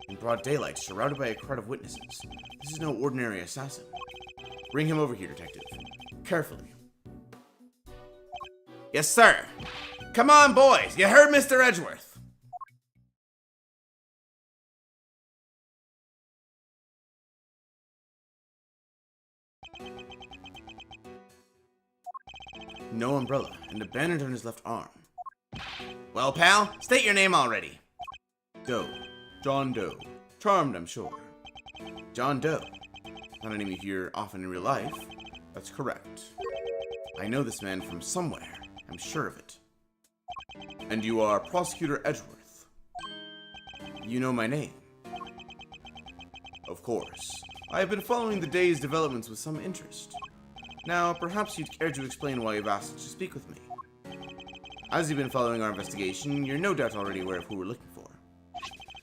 In broad daylight, surrounded by a crowd of witnesses, This is no ordinary assassin. Bring him over here, detective. Carefully. Yes, sir. Come on, boys. You heard Mr. Edgeworth. No umbrella, and a bandage on his left arm. Well, pal, state your name already. Doe. John Doe. Charmed, I'm sure. John Doe. Not a name you hear often in real life. That's correct. I know this man from somewhere. I'm sure of it. And you are Prosecutor Edgeworth. You know my name. Of course. I have been following the day's developments with some interest. Now, perhaps you'd care to explain why you've asked to speak with me. As you've been following our investigation, you're no doubt already aware of who we're looking for.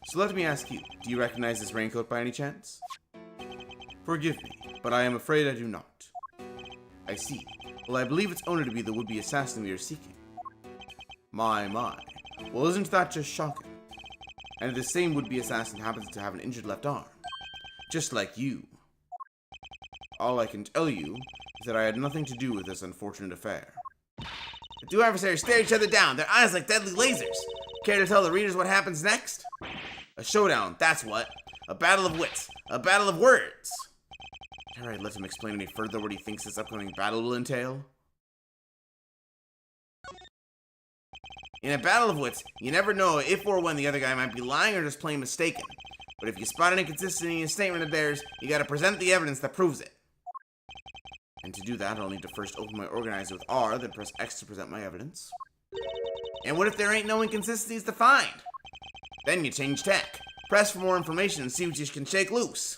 So let me ask you, do you recognize this raincoat by any chance? Forgive me, but I am afraid I do not. I see. Well, I believe its owner to be the would-be assassin we are seeking. My. Well, isn't that just shocking? And this same would-be assassin happens to have an injured left arm. Just like you. All I can tell you is that I had nothing to do with this unfortunate affair. The two adversaries stare each other down, their eyes like deadly lasers. Care to tell the readers what happens next? A showdown, that's what. A battle of wits. A battle of words. Dare I let him explain any further what he thinks this upcoming battle will entail? In a battle of wits, you never know if or when the other guy might be lying or just plain mistaken. But if you spot an inconsistency in a statement of theirs, you gotta present the evidence that proves it. And to do that, I'll need to first open my organizer with R, then press X to present my evidence. And what if there ain't no inconsistencies to find? Then you change tack. Press for more information and see what you can shake loose.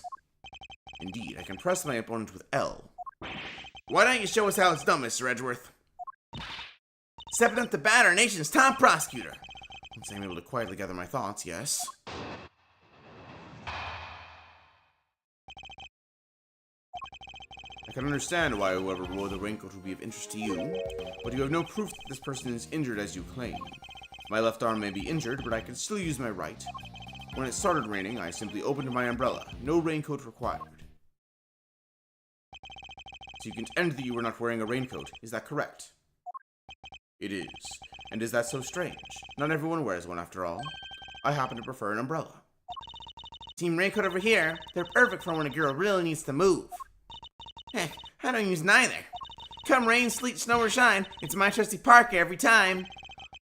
Indeed, I can press my opponent with L. Why don't you show us how it's done, Mr. Edgeworth? Stepping up to bat, our nation's top prosecutor. Once I'm able to quietly gather my thoughts, yes. I can understand why whoever wore the raincoat would be of interest to you, but you have no proof that this person is injured as you claim. My left arm may be injured, but I can still use my right. When it started raining, I simply opened my umbrella. No raincoat required. So you contend that you were not wearing a raincoat, is that correct? It is. And is that so strange? Not everyone wears one after all. I happen to prefer an umbrella. Team raincoat over here, they're perfect for when a girl really needs to move. Heck, I don't use neither. Come rain, sleet, snow, or shine, it's my trusty Parker every time.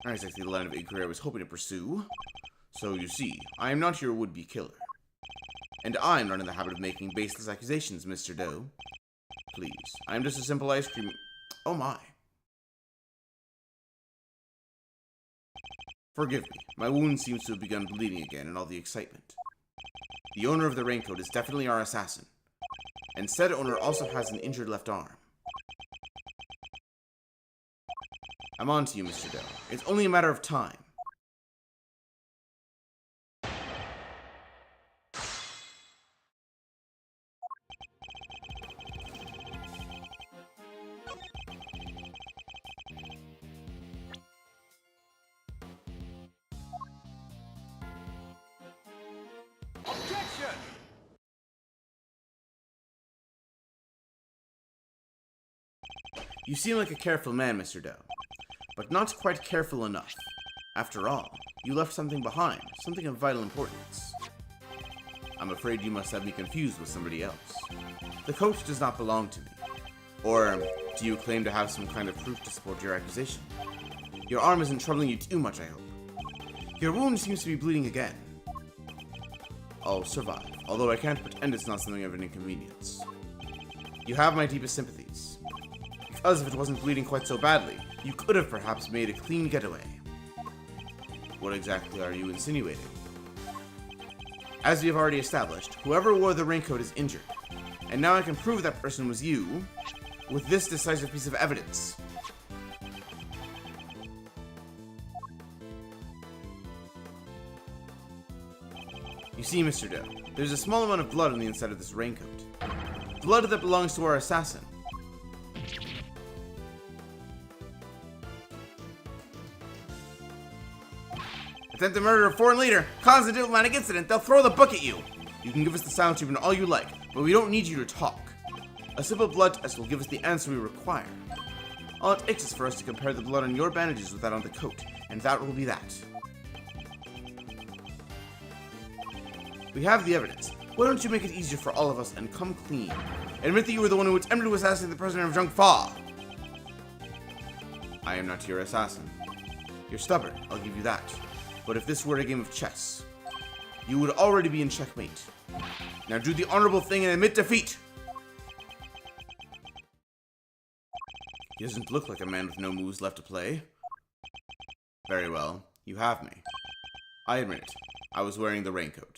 Not exactly the line of inquiry I was hoping to pursue. So you see, I am not your would-be killer. And I'm not in the habit of making baseless accusations, Mr. Doe. Please, I am just a simple ice cream... Oh my. Forgive me, my wound seems to have begun bleeding again in all the excitement. The owner of the raincoat is definitely our assassin. And said owner also has an injured left arm. I'm on to you, Mr. Doe. It's only a matter of time. Objection! You seem like a careful man, Mr. Doe, but not quite careful enough. After all, you left something behind, something of vital importance. I'm afraid you must have me confused with somebody else. The coat does not belong to me. Or, do you claim to have some kind of proof to support your accusation? Your arm isn't troubling you too much, I hope. Your wound seems to be bleeding again. I'll survive, although I can't pretend it's not something of an inconvenience. You have my deepest sympathies. Because if it wasn't bleeding quite so badly, you could have perhaps made a clean getaway. What exactly are you insinuating? As we have already established, whoever wore the raincoat is injured, and now I can prove that person was you with this decisive piece of evidence. You see, Mr. Doe, there's a small amount of blood on the inside of this raincoat. Blood that belongs to our assassin. Attempted murder of foreign leader, cause a diplomatic incident, they'll throw the book at you. You can give us the silent treatment all you like, but we don't need you to talk. A simple blood test will give us the answer we require. All it takes is for us to compare the blood on your bandages with that on the coat, and that will be that. We have the evidence. Why don't you make it easier for all of us and come clean? Admit that you were the one who attempted to assassinate the president of Jungfa. I am not your assassin. You're stubborn, I'll give you that. But if this were a game of chess, you would already be in checkmate. Now do the honorable thing and admit defeat! He doesn't look like a man with no moves left to play. Very well, you have me. I admit it. I was wearing the raincoat.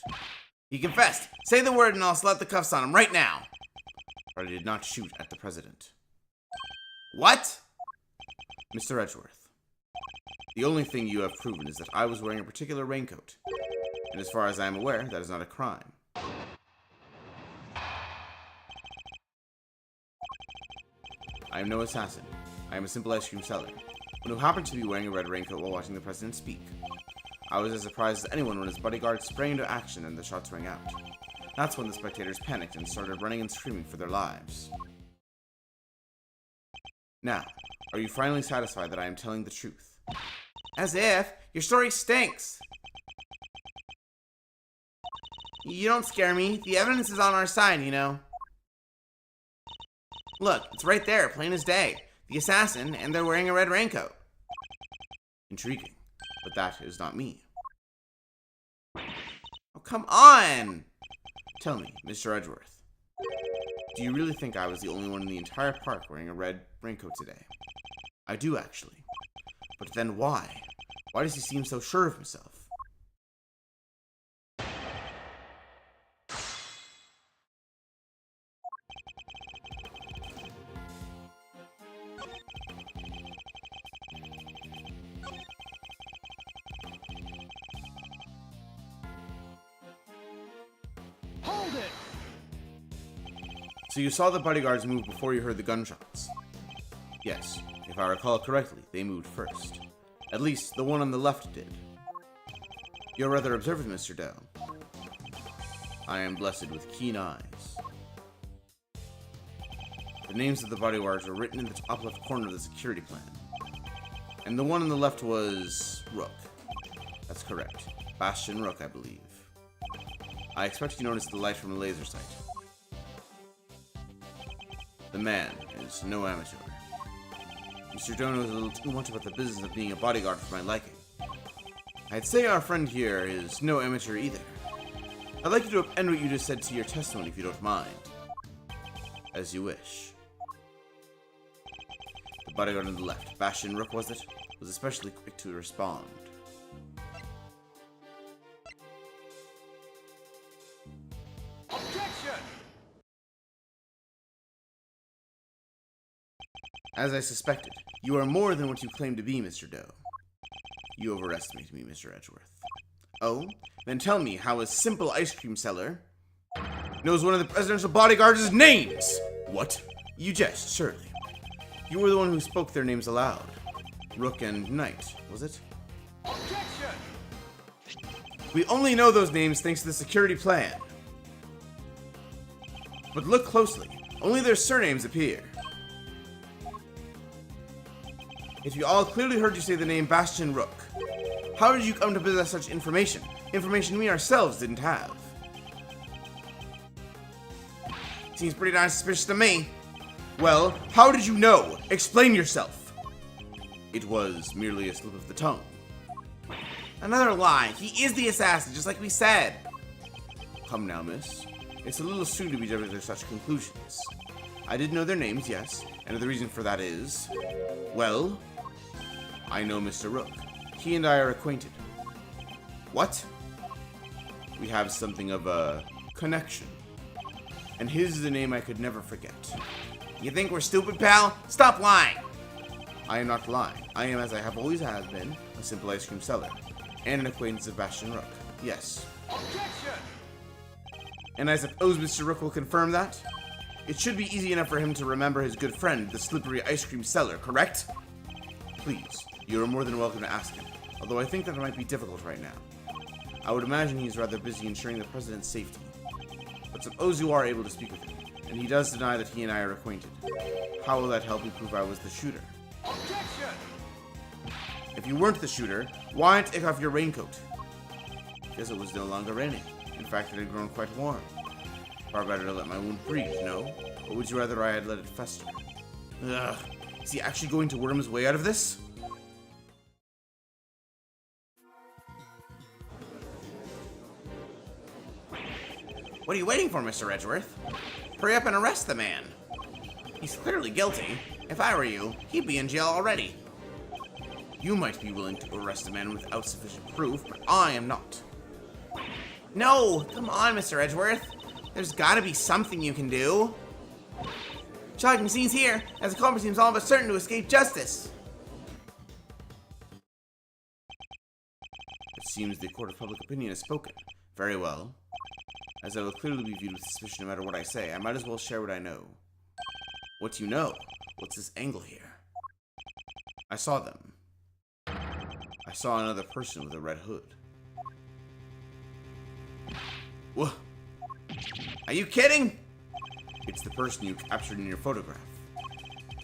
He confessed! Say the word and I'll slap the cuffs on him right now! But I did not shoot at the president. What? Mr. Edgeworth, the only thing you have proven is that I was wearing a particular raincoat. And as far as I am aware, that is not a crime. I am no assassin. I am a simple ice cream seller, one who happened to be wearing a red raincoat while watching the president speak. I was as surprised as anyone when his bodyguards sprang into action and the shots rang out. That's when the spectators panicked and started running and screaming for their lives. Now, are you finally satisfied that I am telling the truth? As if! Your story stinks! You don't scare me. The evidence is on our side, you know. Look, it's right there, plain as day. The assassin, and they're wearing a red raincoat. Intriguing, but that is not me. Oh, come on! Tell me, Mr. Edgeworth, do you really think I was the only one in the entire park wearing a red raincoat today? I do, actually. But then why? Why does he seem so sure of himself? Hold it! So you saw the bodyguards move before you heard the gunshots? Yes, if I recall correctly, they moved first. At least, the one on the left did. You're rather observant, Mr. Doe. I am blessed with keen eyes. The names of the bodyguards were written in the top left corner of the security plan. And the one on the left was Rook. That's correct. Bastion Rook, I believe. I expect you noticed the light from a laser sight. The man is no amateur. Mr. Doe knows a little too much about the business of being a bodyguard for my liking. I'd say our friend here is no amateur either. I'd like you to append what you just said to your testimony if you don't mind. As you wish. The bodyguard on the left, Bastion Rook was it, was especially quick to respond. Objection! As I suspected, you are more than what you claim to be, Mr. Doe. You overestimate me, Mr. Edgeworth. Oh? Then tell me how a simple ice cream seller knows one of the presidential bodyguards' names! What? You jest, surely. You were the one who spoke their names aloud. Rook and Knight, was it? Objection! We only know those names thanks to the security plan. But look closely. Only their surnames appear. If you all clearly heard you say the name Bastion Rook, how did you come to possess such information? Information we ourselves didn't have. Seems pretty darn suspicious to me. Well, how did you know? Explain yourself. It was merely a slip of the tongue. Another lie. He is the assassin, just like we said. Come now, miss. It's a little soon to be jumping to such conclusions. I did know their names, yes, and the reason for that is, well, I know Mr. Rook. He and I are acquainted. What? We have something of a connection. And his is a name I could never forget. You think we're stupid, pal? Stop lying! I am not lying. I am, as I have always have been, a simple ice cream seller. And an acquaintance of Bastion Rook. Yes. Objection! And I suppose Mr. Rook will confirm that? It should be easy enough for him to remember his good friend, the slippery ice cream seller, correct? Please, you are more than welcome to ask him, although I think that it might be difficult right now. I would imagine he's rather busy ensuring the president's safety. But suppose you are able to speak with him, and he does deny that he and I are acquainted. How will that help me prove I was the shooter? Objection! If you weren't the shooter, why take off your raincoat? Because it was no longer raining. In fact, it had grown quite warm. Far better to let my wound breathe, no? Or would you rather I had let it fester? Ugh. Is he actually going to worm his way out of this? What are you waiting for, Mr. Edgeworth? Hurry up and arrest the man. He's clearly guilty. If I were you, he'd be in jail already. You might be willing to arrest a man without sufficient proof, but I am not. No! Come on, Mr. Edgeworth. There's gotta be something you can do. Shocking scenes here, as the culprit seems all but certain to escape justice. It seems the court of public opinion has spoken. Very well. As I will clearly be viewed with suspicion no matter what I say, I might as well share what I know. What do you know? What's this angle here? I saw them. I saw another person with a red hood. Whoa. Are you kidding? It's the person you captured in your photograph.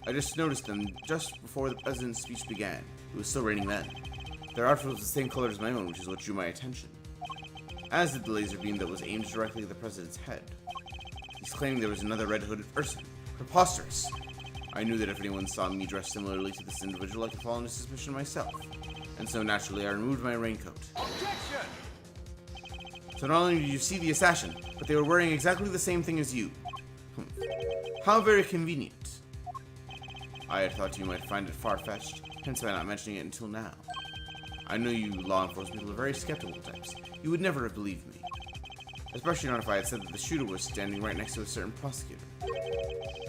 I just noticed them just before the president's speech began. It was still raining then. Their outfit was the same color as my own, which is what drew my attention. As did the laser beam that was aimed directly at the president's head. He's claiming there was another red-hooded person. Preposterous. I knew that if anyone saw me dressed similarly to this individual, I could fall into suspicion myself. And so naturally, I removed my raincoat. Objection! So not only did you see the assassin, but they were wearing exactly the same thing as you. How very convenient. I had thought you might find it far-fetched, hence by not mentioning it until now. I know you law enforcement people are very skeptical types. You would never have believed me. Especially not if I had said that the shooter was standing right next to a certain prosecutor.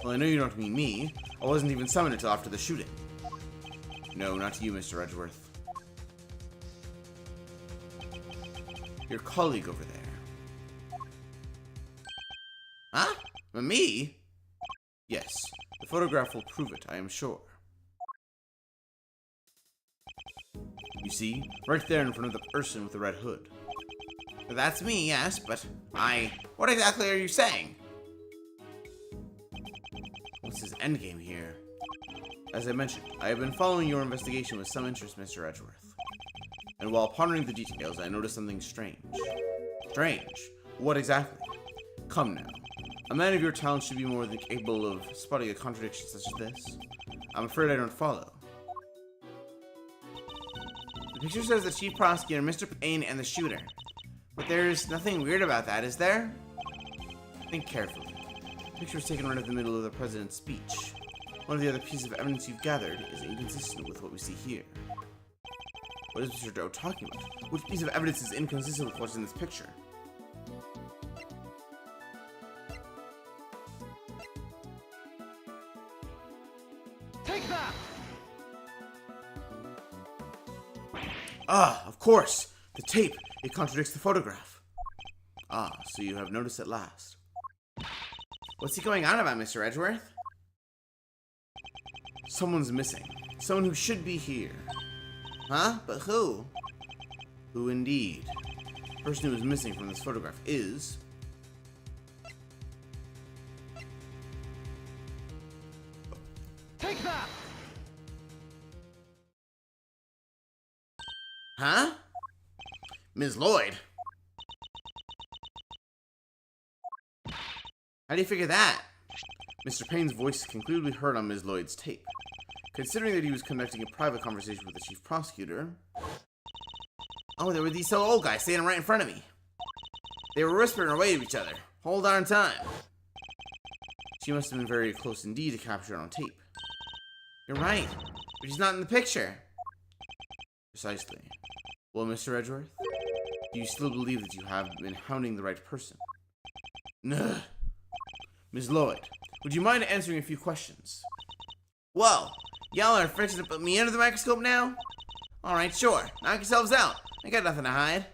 Well, I know you don't mean me. I wasn't even summoned until after the shooting. No, not you, Mr. Edgeworth. Your colleague over there. Huh? Me? Yes. The photograph will prove it, I am sure. You see? Right there in front of the person with the red hood. That's me, yes, but what exactly are you saying? What's his endgame here? As I mentioned, I have been following your investigation with some interest, Mr. Edgeworth. And while pondering the details, I noticed something strange. Strange? What exactly? Come now. A man of your talent should be more than capable of spotting a contradiction such as this. I'm afraid I don't follow. The picture says the chief prosecutor, Mr. Payne, and the shooter. But there's nothing weird about that, is there? Think carefully. The picture was taken right at the middle of the president's speech. One of the other pieces of evidence you've gathered is inconsistent with what we see here. What is Mr. Doe talking about? Which piece of evidence is inconsistent with what's in this picture? Take that! Ah, of course! The tape! It contradicts the photograph. Ah, so you have noticed at last. What's he going on about, Mr. Edgeworth? Someone's missing. Someone who should be here. Huh? But who? Who indeed? The person who is missing from this photograph is... Take that! Huh? Ms. Lloyd? How do you figure that? Mr. Payne's voice can clearly be heard on Ms. Lloyd's tape. Considering that he was conducting a private conversation with the chief prosecutor... Oh, there were these two old guys standing right in front of me. They were whispering away to each other. Whole darn time. She must have been very close indeed to capture it on tape. You're right, but she's not in the picture. Precisely. Well, Mr. Edgeworth, do you still believe that you have been hounding the right person? Nuh. Ms. Lloyd, would you mind answering a few questions? Whoa, y'all are fixing to put me under the microscope now? Alright, sure. Knock yourselves out. I got nothing to hide.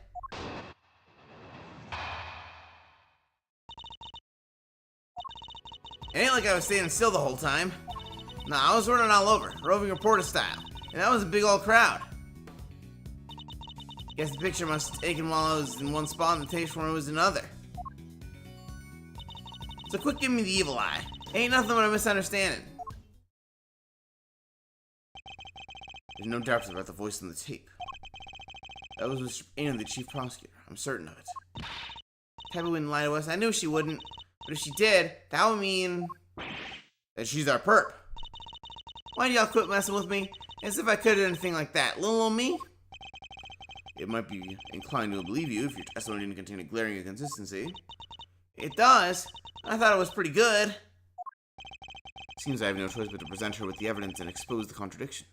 It ain't like I was standing still the whole time. Nah, I was running all over, roving reporter style. And that was a big old crowd. Guess the picture must have taken while I was in one spot and the tape when I was in another. So quit giving me the evil eye. Ain't nothing but a misunderstanding. There's no doubt about the voice on the tape. That was Mr. Payne, the chief prosecutor. I'm certain of it. Tabby wouldn't lie to us. I knew she wouldn't. But if she did, that would mean that she's our perp. Why do y'all quit messing with me? As if I could do anything like that. Little old me? It might be inclined to believe you if your testimony didn't contain a glaring inconsistency. It does. I thought it was pretty good. Seems I have no choice but to present her with the evidence and expose the contradiction.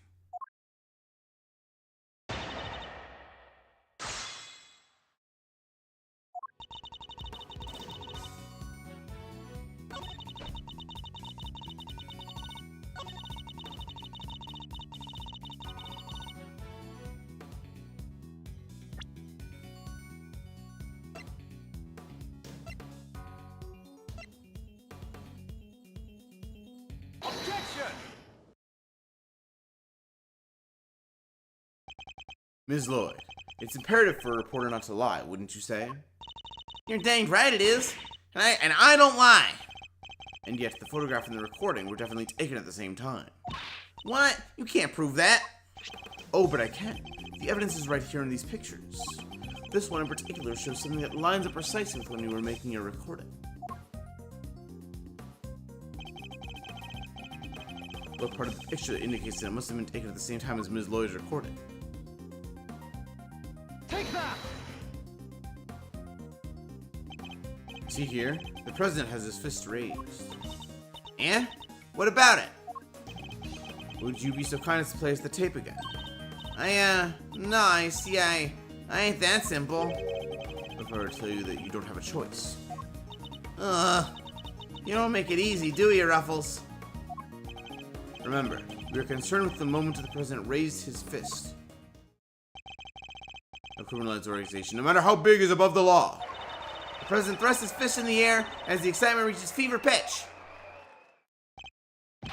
Objection! Ms. Lloyd, it's imperative for a reporter not to lie, wouldn't you say? You're danged right it is. And I don't lie. And yet the photograph and the recording were definitely taken at the same time. What? You can't prove that. Oh, but I can. The evidence is right here in these pictures. This one in particular shows something that lines up precisely with when you were making your recording. What part of the picture that indicates that it must have been taken at the same time as Ms. Lloyd's recording? Take that! See here? The president has his fist raised. And? What about it? Would you be so kind as to play us the tape again? No, I ain't that simple. If I were to tell you that you don't have a choice. You don't make it easy, do you, Ruffles? Remember, we are concerned with the moment the president raised his fist. A criminalized organization, no matter how big, is above the law. The president thrusts his fist in the air as the excitement reaches fever pitch.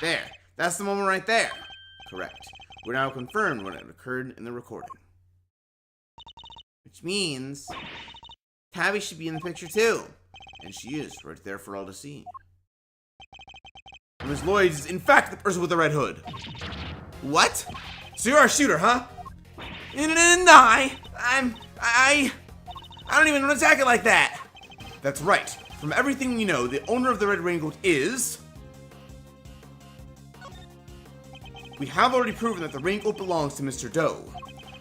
There. That's the moment right there. Correct. We're now confirmed when it occurred in the recording. Which means Tabby should be in the picture too. And she is, right there for all to see. Ms. Lloyd is in fact the person with the red hood. What? So you're our shooter, huh? No, I don't even know to attack it like that. That's right. From everything we know, the owner of the red raincoat is... We have already proven that the raincoat belongs to Mr. Doe.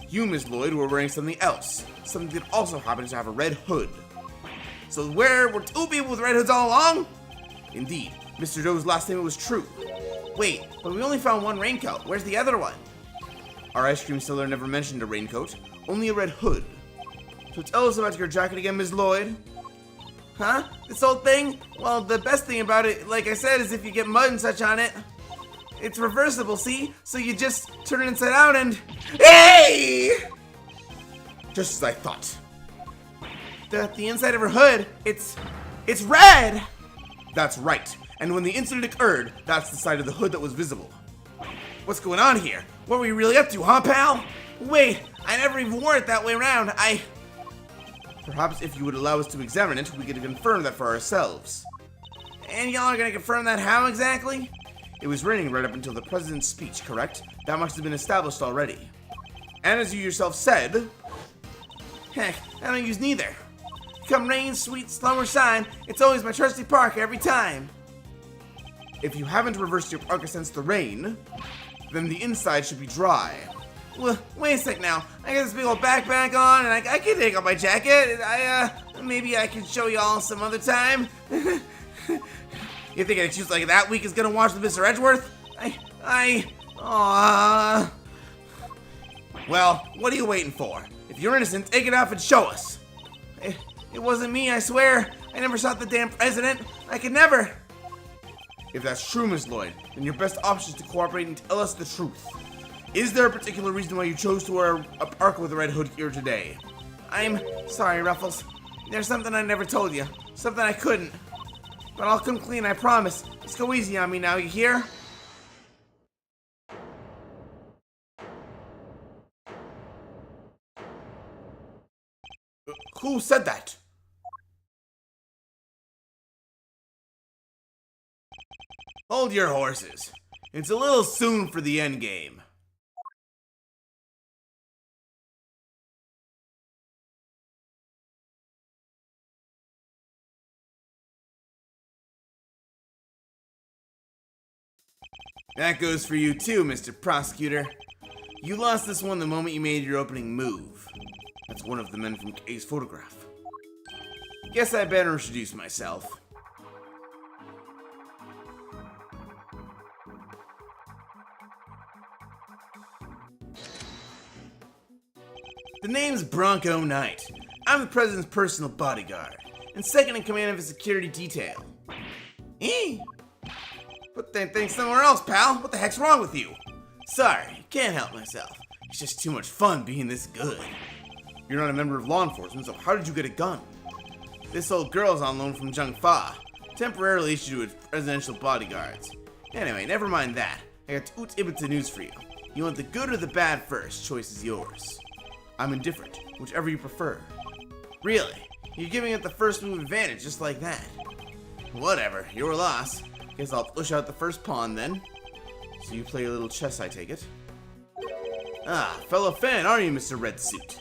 You, Ms. Lloyd, were wearing something else. Something that also happens to have a red hood. So where were two people with red hoods all along? Indeed, Mr. Doe's last statement was true. Wait, but we only found one raincoat. Where's the other one? Our ice cream seller never mentioned a raincoat, only a red hood. So tell us about your jacket again, Ms. Lloyd. Huh? This old thing? Well, the best thing about it, like I said, is if you get mud and such on it, it's reversible, see? So you just turn it inside out and... Hey! Just as I thought. The inside of her hood, it's red! That's right. And when the incident occurred, that's the side of the hood that was visible. What's going on here? What were we really up to, huh, pal? Wait, I never even wore it that way around. Perhaps if you would allow us to examine it, we could confirm that for ourselves. And y'all are gonna confirm that how exactly? It was raining right up until the president's speech, correct? That must have been established already. And as you yourself said... Heck, I don't use neither. Come rain, sweet, slow or shine, it's always my trusty Parker every time. If you haven't reversed your Parker since the rain, then the inside should be dry. Well, wait a sec now. I got this big old backpack on, and I can take off my jacket. Maybe I can show y'all some other time. You think an excuse like that week is gonna wash the Mr. Edgeworth? Well, what are you waiting for? If you're innocent, take it off and show us. It wasn't me, I swear. I never shot the damn president. I could never. If that's true, Miss Lloyd, then your best option is to cooperate and tell us the truth. Is there a particular reason why you chose to wear a parka with a red hood here today? I'm sorry, Ruffles. There's something I never told you. Something I couldn't. But I'll come clean, I promise. Just go easy on me now, you hear? Who said that? Hold your horses. It's a little soon for the endgame. That goes for you too, Mr. Prosecutor. You lost this one the moment you made your opening move. That's one of the men from Kay's photograph. Guess I better introduce myself. The name's Bronco Knight. I'm the president's personal bodyguard, and second in command of his security detail. Put that thing somewhere else, pal. What the heck's wrong with you? Sorry, can't help myself. It's just too much fun being this good. You're not a member of law enforcement, so how did you get a gun? This old girl's on loan from Zhang Fa, temporarily issued with presidential bodyguards. Anyway, never mind that. I got ibita news for you. You want the good or the bad first? Choice is yours. I'm indifferent, whichever you prefer. Really? You're giving it the first move advantage just like that. Whatever, your loss. Guess I'll push out the first pawn then. So you play a little chess, I take it? Ah, fellow fan, are you, Mr. Red Suit?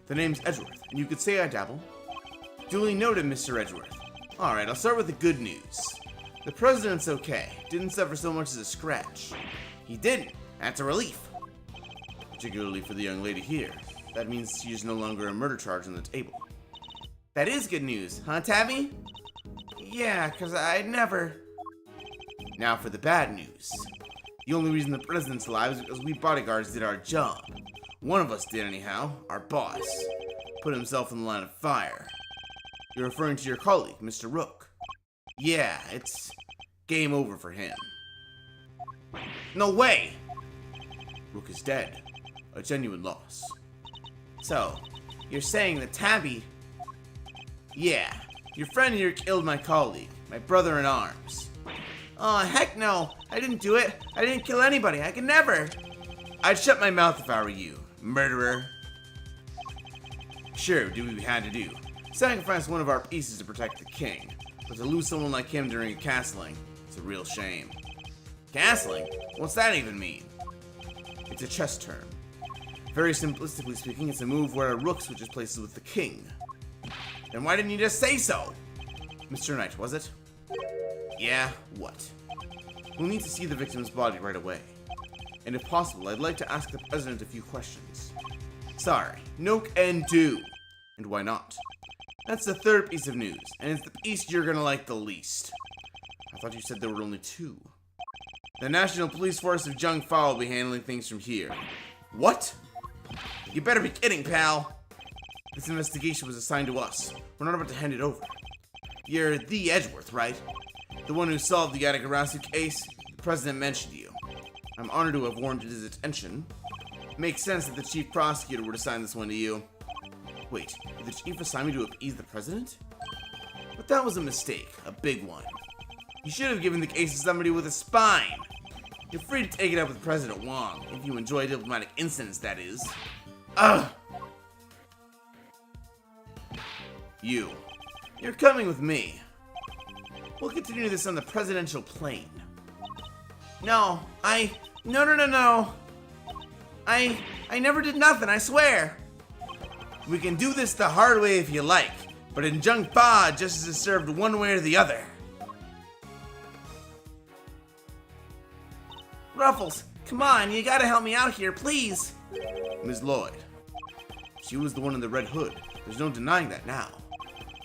The name's Edgeworth, and you could say I dabble. Duly noted, Mr. Edgeworth. Alright, I'll start with the good news. The president's okay. Didn't suffer so much as a scratch. He didn't. That's a relief. Particularly for the young lady here. That means she is no longer a murder charge on the table. That is good news, huh, Tabby? Yeah, 'cause I'd never... Now for the bad news. The only reason the president's alive is because we bodyguards did our job. One of us did anyhow, our boss. Put himself in the line of fire. You're referring to your colleague, Mr. Rook. Yeah, it's game over for him. No way! Rook is dead. A genuine loss. So, you're saying that Tabby... Yeah, your friend here killed my colleague, my brother in arms. Oh, heck no! I didn't do it! I didn't kill anybody! I could never! I'd shut my mouth if I were you, murderer. Sure, do what we had to do. Sacrifice one of our pieces to protect the king. But to lose someone like him during a castling, it's a real shame. Castling? What's that even mean? It's a chess term. Very simplistically speaking, it's a move where a rook switches places with the king. Then why didn't you just say so? Mr. Knight, was it? Yeah, what? We'll need to see the victim's body right away. And if possible, I'd like to ask the president a few questions. Sorry, no can do. And why not? That's the third piece of news, and it's the piece you're gonna like the least. I thought you said there were only two. The National Police Force of Zhang Fa will be handling things from here. What? You better be kidding, pal. This investigation was assigned to us. We're not about to hand it over. You're the Edgeworth, right? The one who solved the Yatagarasu case? The president mentioned you. I'm honored to have warranted his attention. It makes sense that the chief prosecutor would assign this one to you. Wait, did the chief assign me to appease the president? But that was a mistake, a big one. You should have given the case to somebody with a spine. You're free to take it up with President Wong, if you enjoy diplomatic incidents, that is. Ugh! You're coming with me. We'll continue this on the presidential plane. No. I never did nothing, I swear. We can do this the hard way if you like, but in Zhang Fa, justice is served one way or the other. Ruffles, come on, you gotta help me out here, please. Ms. Lloyd. She was the one in the red hood. There's no denying that now.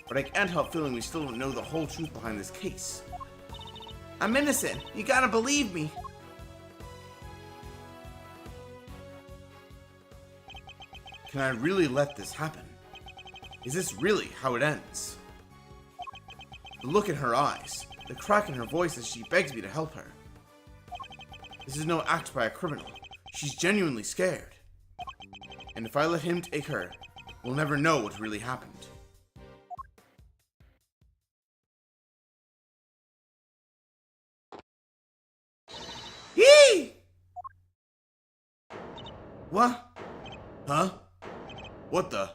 But I can't help feeling we still don't know the whole truth behind this case. I'm innocent. You gotta believe me. Can I really let this happen? Is this really how it ends? The look in her eyes, the crack in her voice as she begs me to help her. This is no act by a criminal. She's genuinely scared. And if I let him take her, we'll never know what really happened. Yee! What? Huh? What the?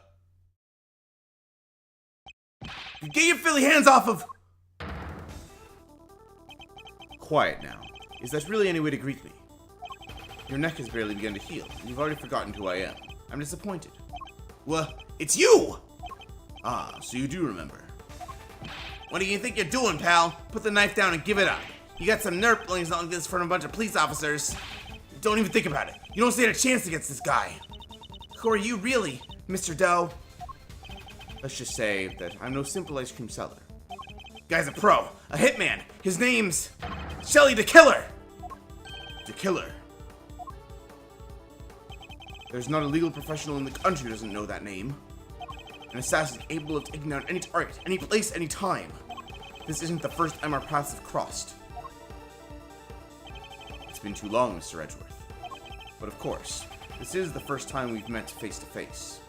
Get your filthy hands off of... quiet now. Is that really any way to greet me? Your neck has barely begun to heal, and you've already forgotten who I am. I'm disappointed. Well, it's you! Ah, so you do remember. What do you think you're doing, pal? Put the knife down and give it up. You got some nerve playing something like this from a bunch of police officers. Don't even think about it. You don't stand a chance against this guy. Who are you really, Mr. Doe? Let's just say that I'm no simple ice cream seller. Guy's a pro, a hitman. His name's Shelly the Killer. The Killer. There's not a legal professional in the country who doesn't know that name. An assassin able of taking down any target, any place, any time. This isn't the first time our paths have crossed. It's been too long, Mr. Edgeworth. But of course, this is the first time we've met face to face.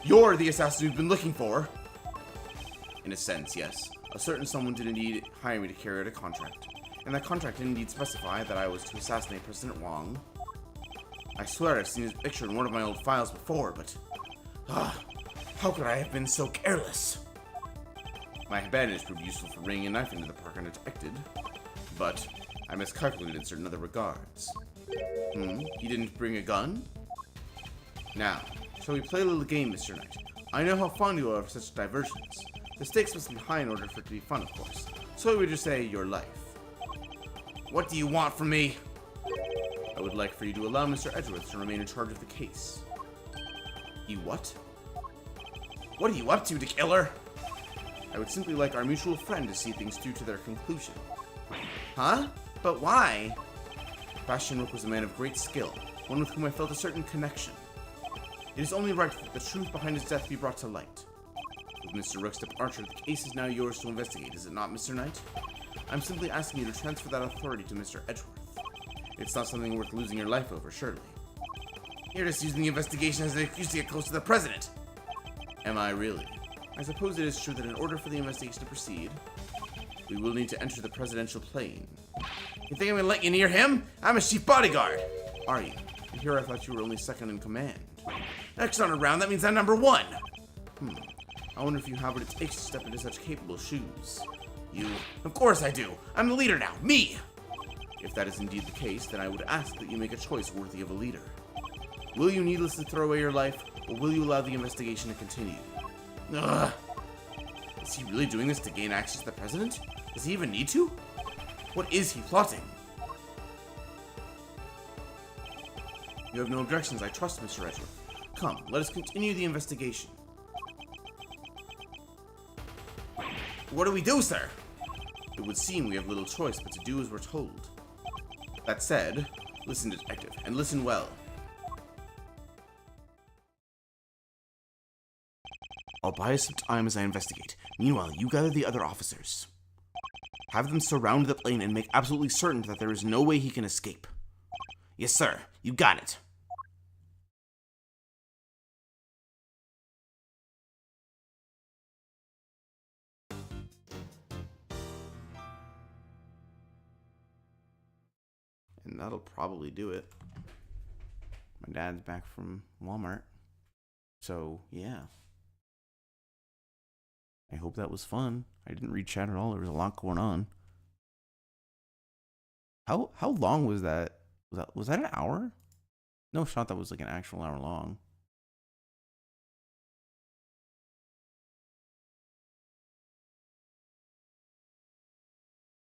You're the assassin we've been looking for. In a sense, yes. A certain someone did indeed hire me to carry out a contract. And that contract did indeed specify that I was to assassinate President Wong. I swear I've seen his picture in one of my old files before, but... how could I have been so careless? My bandage proved useful for bringing a knife into the park undetected, but I miscalculated in certain other regards. You didn't bring a gun? Now, shall we play a little game, Mr. Knight? I know how fond you are of such diversions. The stakes must be high in order for it to be fun, of course. So we would just say your life. What do you want from me? I would like for you to allow Mr. Edgeworth to remain in charge of the case. You what? What are you up to, the killer? I would simply like our mutual friend to see things through to their conclusion. Huh? But why? Bastion Rook was a man of great skill, one with whom I felt a certain connection. It is only right that the truth behind his death be brought to light. With Mr. Rook's departure, the case is now yours to investigate, is it not, Mr. Knight? I'm simply asking you to transfer that authority to Mr. Edgeworth. It's not something worth losing your life over, surely. You're just using the investigation as an excuse to get close to the president. Am I really? I suppose it is true that in order for the investigation to proceed, we will need to enter the presidential plane. You think I'm gonna let you near him? I'm his chief bodyguard. Are you? And here I thought you were only second in command. Next on a round, that means I'm number one. I wonder if you have what it takes to step into such capable shoes. You? Of course I do. I'm the leader now. Me! If that is indeed the case, then I would ask that you make a choice worthy of a leader. Will you needlessly throw away your life, or will you allow the investigation to continue? Ugh. Is he really doing this to gain access to the president? Does he even need to? What is he plotting? You have no objections, I trust, Mr. Edgeworth. Come, let us continue the investigation. What do we do, sir? It would seem we have little choice but to do as we're told. That said, listen, detective, and listen well. I'll buy us some time as I investigate. Meanwhile, you gather the other officers. Have them surround the plane and make absolutely certain that there is no way he can escape. Yes, sir. You got it. And that'll probably do it. My dad's back from Walmart. So, yeah. I hope that was fun. I didn't read chat at all. There was a lot going on. How long was that? Was that an hour? No shot that was like an actual hour long.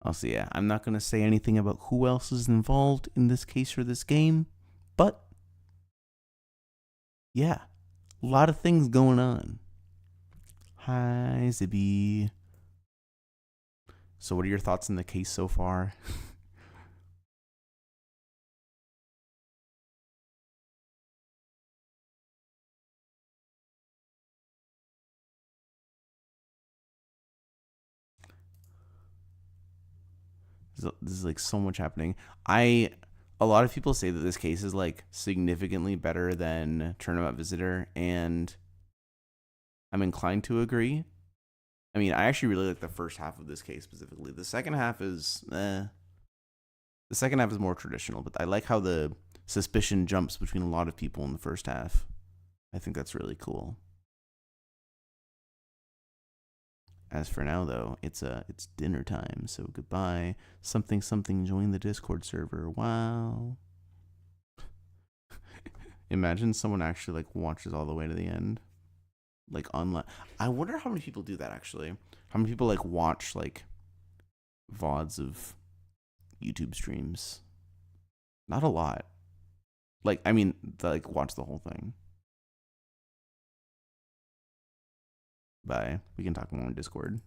Also, yeah, I'm not going to say anything about who else is involved in this case or this game, but yeah, a lot of things going on. Hi, Zibby. So what are your thoughts on the case so far? This is like so much happening. A lot of people say that this case is like significantly better than Turnabout Visitor, and I'm inclined to agree. I mean, I actually really like the first half of this case specifically. The second half is more traditional, but I like how the suspicion jumps between a lot of people in the first half. I think that's really cool. As for now, though, it's dinner time, so goodbye. Something something join the Discord server. Wow. Imagine someone actually like watches all the way to the end, like online. I wonder how many people do that actually. How many people like watch like VODs of YouTube streams? Not a lot. Like, I mean, like watch the whole thing. Bye. We can talk more on Discord.